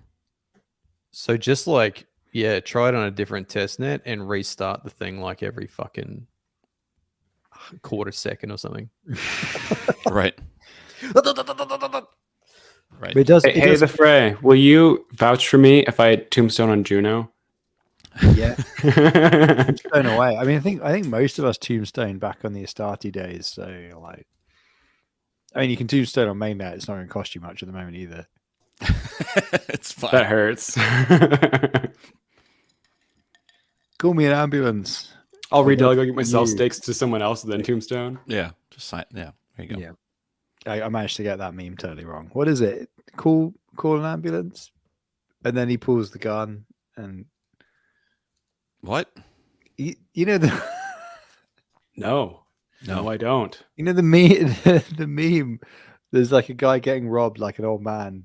So just try it on a different test net and restart the thing like every fucking quarter second or something. Right. Right. But it does. The Fray, will you vouch for me if I had Tombstone on Juno? Yeah. Tombstone away. I mean, I think most of us Tombstone back on the Astarte days. So like, I mean, you can Tombstone on mainnet. It's not going to cost you much at the moment either. It's fine. That hurts. Call me an ambulance. I'll redelegate myself stakes to someone else than Tombstone. Yeah, just sign. Yeah, there you go. Yeah, I managed to get that meme totally wrong. What is it? Call an ambulance, and then he pulls the gun and what? You know the No, I don't. You know the meme. The meme. There's like a guy getting robbed, like an old man.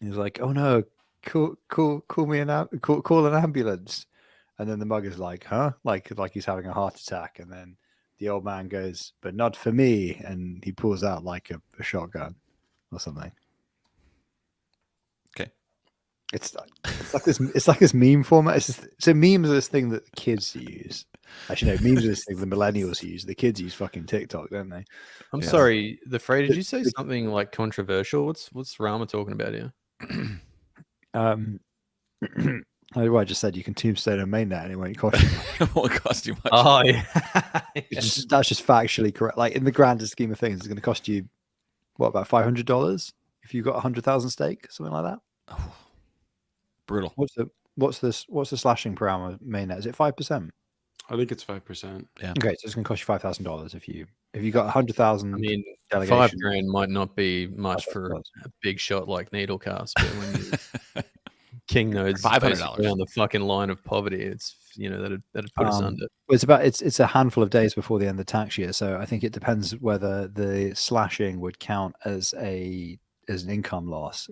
He's like, "Oh no, call me call an ambulance," and then the mug is like, "Huh?" Like he's having a heart attack, and then the old man goes, "But not for me," and he pulls out like a shotgun. or something. Okay. It's like this meme format. So memes are this thing that the kids use. Actually, no, memes are this thing the millennials use. The kids use fucking TikTok, don't they? I'm Yeah. sorry, the Frey, did you say The- something like controversial? What's Rama talking about here? I just said you can tombstone a mainnet and it won't cost you. It won't cost you much. Oh yeah. That's just factually correct. Like in the grander scheme of things, it's going to cost you what, about $500 if you've got 100,000 stake, something like that. Oh, brutal. What's the slashing per hour mainnet? Is it 5%? I think it's 5%. Yeah. Okay, so it's going to cost you $5,000 if you got 100,000. I mean, delegation. $5,000 might not be much for $5,000. a big shot like Needlecast, but when you King Nodes $500 on the fucking line of poverty, it's that'd put us under. It's a handful of days before the end of the tax year, so I think it depends whether the slashing would count as an income loss.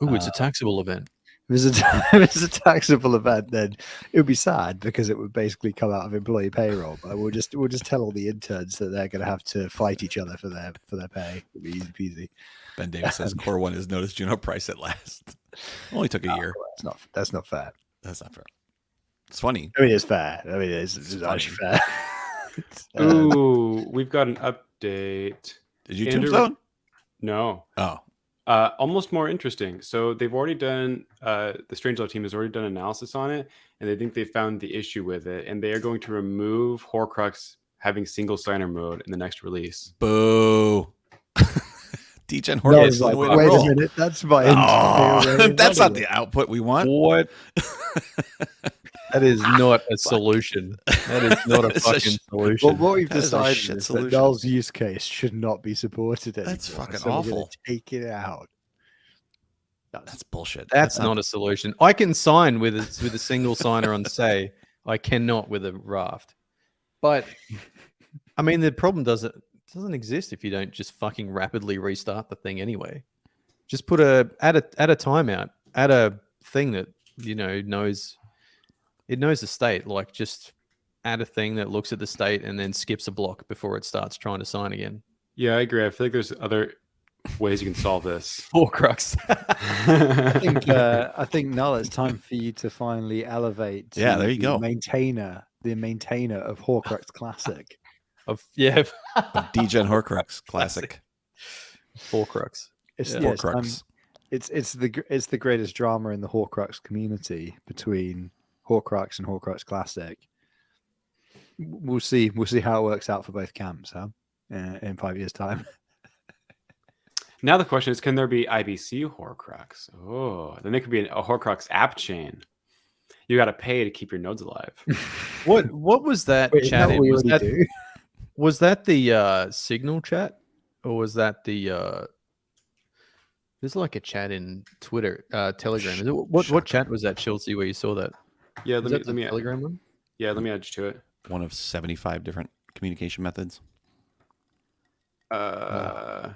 Ooh, it's a taxable event. If it's a taxable event, then it would be sad because it would basically come out of employee payroll. But we'll just tell all the interns that they're going to have to fight each other for their pay. It'd be easy peasy. Ben Davis says Core One has noticed Juno price at last. Only took a year. That's not fair. That's not fair. It's funny. I mean, it's fair. I mean, it's actually fair. Ooh, we've got an update. Did you Andrew- tombstone? No. Oh, Almost more interesting. So they've already done, the Strangelove team has already done analysis on it, and they think they found the issue with it, and they are going to remove Horcrux having single signer mode in the next release. boo. Degen No, Horcrux it's is like, the way to wait roll. a minute, that's my Oh, that's not the output we want. What? That is not a solution. That is not a It's a fucking sh- solution. But what we've That is a decided shit is that solution. Null's use case should not be supported anymore. That's fucking so we're gonna awful. take it out. That's bullshit. That's not a solution. I can sign with a single signer on Say. I cannot with a raft. But I mean, the problem doesn't exist if you don't just fucking rapidly restart the thing anyway. Just add a timeout. Add a thing that knows the state. Like just add a thing that looks at the state and then skips a block before it starts trying to sign again. Yeah, I agree. I feel like there's other ways you can solve this. Horcrux. I think Null, it's time for you to finally elevate. Yeah, to there you the go. The maintainer of Horcrux Classic. Degen Horcrux classic. Horcrux. It's Yeah. Horcrux. It's the greatest drama in the Horcrux community between Horcrux and Horcrux Classic. We'll see how it works out for both camps, huh? In 5 years' time. Now the question is, can there be IBC Horcrux? Oh, then there could be a Horcrux app chain. You got to pay to keep your nodes alive. What was that Wait, isn't chat that in? what we already do? Was that the Signal chat, or was that the? There's like a chat in Twitter, Telegram. Is it, what chat was that, Chelsea? Where you saw that? Yeah, Was let that me the Telegram one? Yeah, let me add you to it. One of 75 different communication methods. Uh,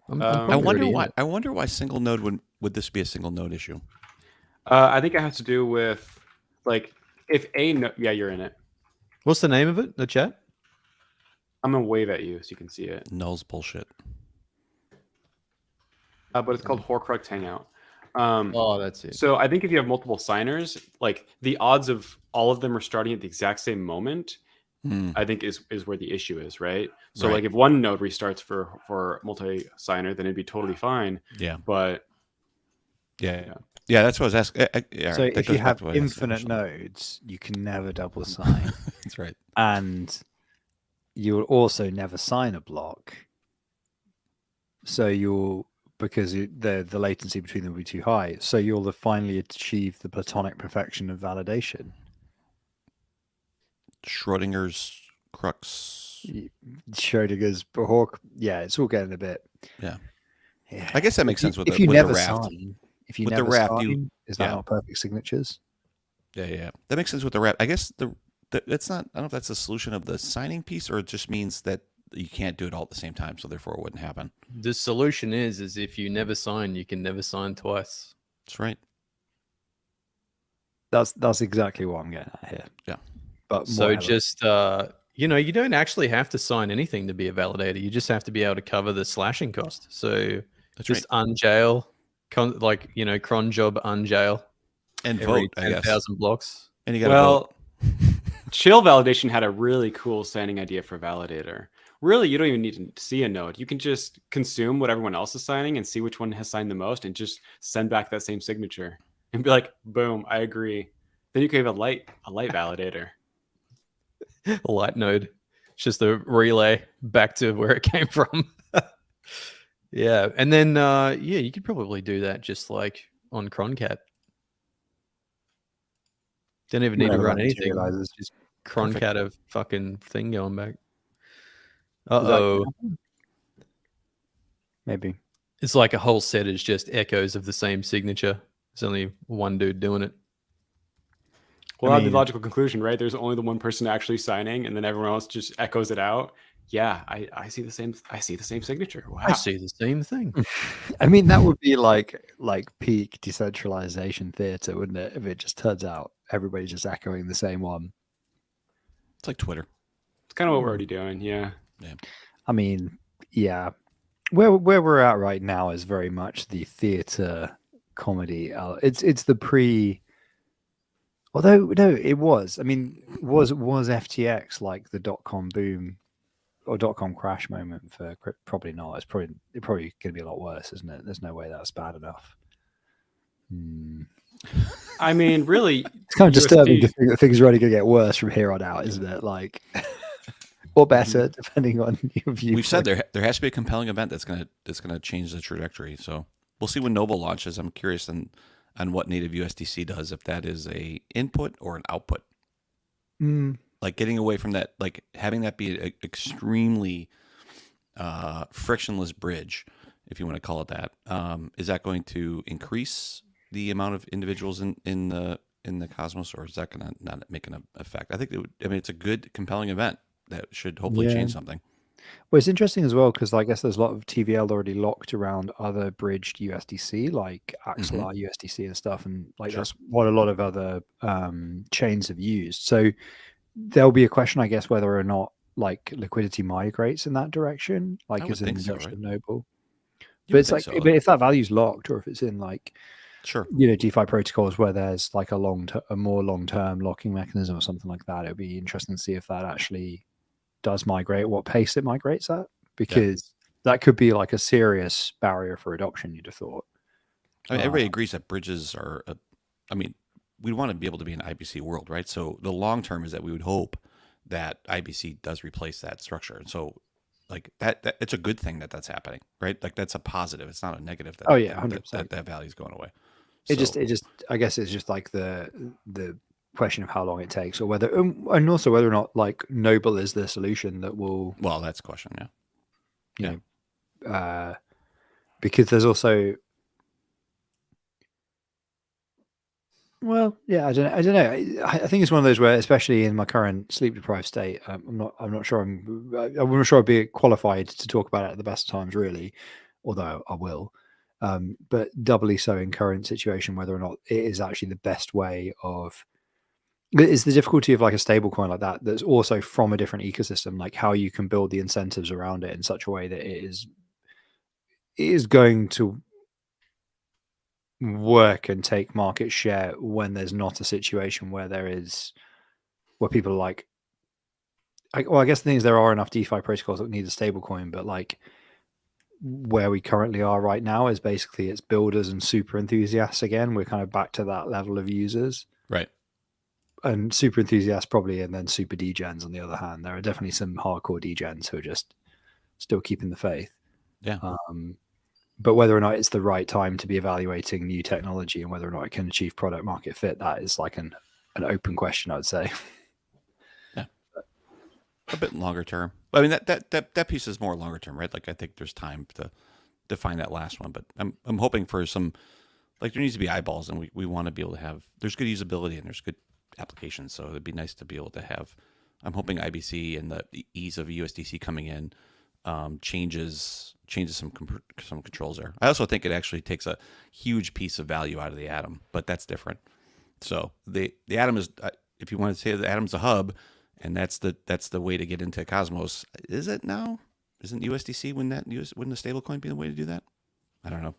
I'm I probably I wonder already in why. it. I wonder why single node would this be a single node issue? I think it has to do with like if yeah, you're in it. What's the name of it? The chat? I'm gonna wave at you so you can see it. Null's bullshit. But it's called Horcrux Hangout. Oh, that's it. So I think if you have multiple signers, like the odds of all of them are starting at the exact same moment, I think is where the issue is, right? So Right. like if one node restarts for multi-signer, then it'd be totally fine. Yeah. But Yeah. Yeah. That's what I was asking. Yeah, So that if goes you back have to what I asked infinite initially. nodes, you can never double sign. That's right. And you will also never sign a block. So the latency between them will be too high. So you'll finally achieve the platonic perfection of validation. Schrodinger's crux. Schrodinger's Hawk. Yeah, it's all getting a bit. Yeah. Yeah. I guess that makes sense with if the, you with never the raft. sign. If you With the never raft, sign, is that yeah. not perfect signatures? Yeah. That makes sense with the raft. I guess that's not. I don't know if that's the solution of the signing piece, or it just means that you can't do it all at the same time, so therefore it wouldn't happen. The solution is if you never sign, you can never sign twice. That's right. That's exactly what I'm getting at here. Yeah. But So more just you know, you don't actually have to sign anything to be a validator. You just have to be able to cover the slashing cost. So That's just right. unjail, like, you know, cron job unjail And every vote, I guess. 10,000 blocks. And you got to vote. Chill Validation had a really cool signing idea for validator. Really, you don't even need to see a node. You can just consume what everyone else is signing and see which one has signed the most and just send back that same signature and be like, boom, I agree. Then you can have a light validator. A light node. It's just a relay back to where it came from. Yeah. And then, yeah, you could probably do that just like on Croncat. Don't even need to run anything. Just Croncat a fucking thing going back. Uh-oh. Maybe. It's like a whole set is just echoes of the same signature. There's only one dude doing it. Well, that'd be the logical conclusion, right? There's only the one person actually signing, and then everyone else just echoes it out. Yeah, I see the same. I see the same signature. Wow. I see the same thing. I mean, that would be like peak decentralization theater, wouldn't it? If it just turns out everybody's just echoing the same one. It's like Twitter. It's kind of what we're already doing. Yeah. I mean, yeah. Where we're at right now is very much the theater comedy. It's the pre. Although no, it was. I mean, was FTX like the .com boom or .com crash moment for probably not. It's probably going to be a lot worse, isn't it? There's no way that's bad enough. I mean, really, it's kind of disturbing to think that things are only going to get worse from here on out, isn't it? Like, or better, depending on your view. We've said there has to be a compelling event that's gonna change the trajectory. So we'll see when Noble launches. I'm curious on what native USDC does, if that is a input or an output. Like getting away from that, like having that be an extremely frictionless bridge, if you want to call it that. Is that going to increase the amount of individuals in the Cosmos, or is that going to not make an effect? I think it's a good, compelling event that should hopefully change something. Well, it's interesting as well because I guess there's a lot of TVL already locked around other bridged USDC like Axelar USDC and stuff, and like that's what a lot of other chains have used. So there'll be a question, I guess, whether or not like liquidity migrates in that direction, like is in the direction of Noble. But it's like, but if that value's locked, or if it's in like, DeFi protocols where there's like a more long-term locking mechanism or something like that, it'd be interesting to see if that actually does migrate, what pace it migrates at, because that could be like a serious barrier for adoption, you'd have thought. I mean, everybody agrees that bridges are, we want to be able to be an IBC world, right? So the long term is that we would hope that IBC does replace that structure. And so like that it's a good thing that that's happening, right? Like that's a positive. It's not a negative that, 100%. that value is going away. It just, I guess it's just like the question of how long it takes, or whether, and also whether or not like Noble is the solution that will. Well, that's a question, you know, because there's also. Well, yeah, I don't know. I think it's one of those where, especially in my current sleep deprived state, I'm not sure I'd be qualified to talk about it at the best of times, really, although I will. But doubly so in current situation, whether or not it is actually the best way of. It's the difficulty of like a stable coin like that that's also from a different ecosystem, like how you can build the incentives around it in such a way that it is going to work and take market share when there's not a situation where people are like, I guess the thing is there are enough DeFi protocols that need a stable coin, but like where we currently are right now is basically it's builders and super enthusiasts again. We're kind of back to that level of users. Right. And super enthusiasts probably, and then super degens on the other hand. There are definitely some hardcore degens who are just still keeping the faith. Yeah. But whether or not it's the right time to be evaluating new technology and whether or not it can achieve product market fit, that is like an open question, I would say. Yeah. A bit longer term. I mean, that piece is more longer term, right? Like I think there's time to define that last one, but I'm hoping for some, like there needs to be eyeballs, and we want to be able to have, there's good usability and there's good applications, so it'd be nice to be able to have. I'm hoping IBC and the ease of USDC coming in changes some controls there. I also think it actually takes a huge piece of value out of the Atom, but that's different. So the Atom is, if you want to say the Atom's a hub, and that's the way to get into Cosmos. Is it now? Isn't USDC wouldn't the stablecoin be the way to do that? I don't know.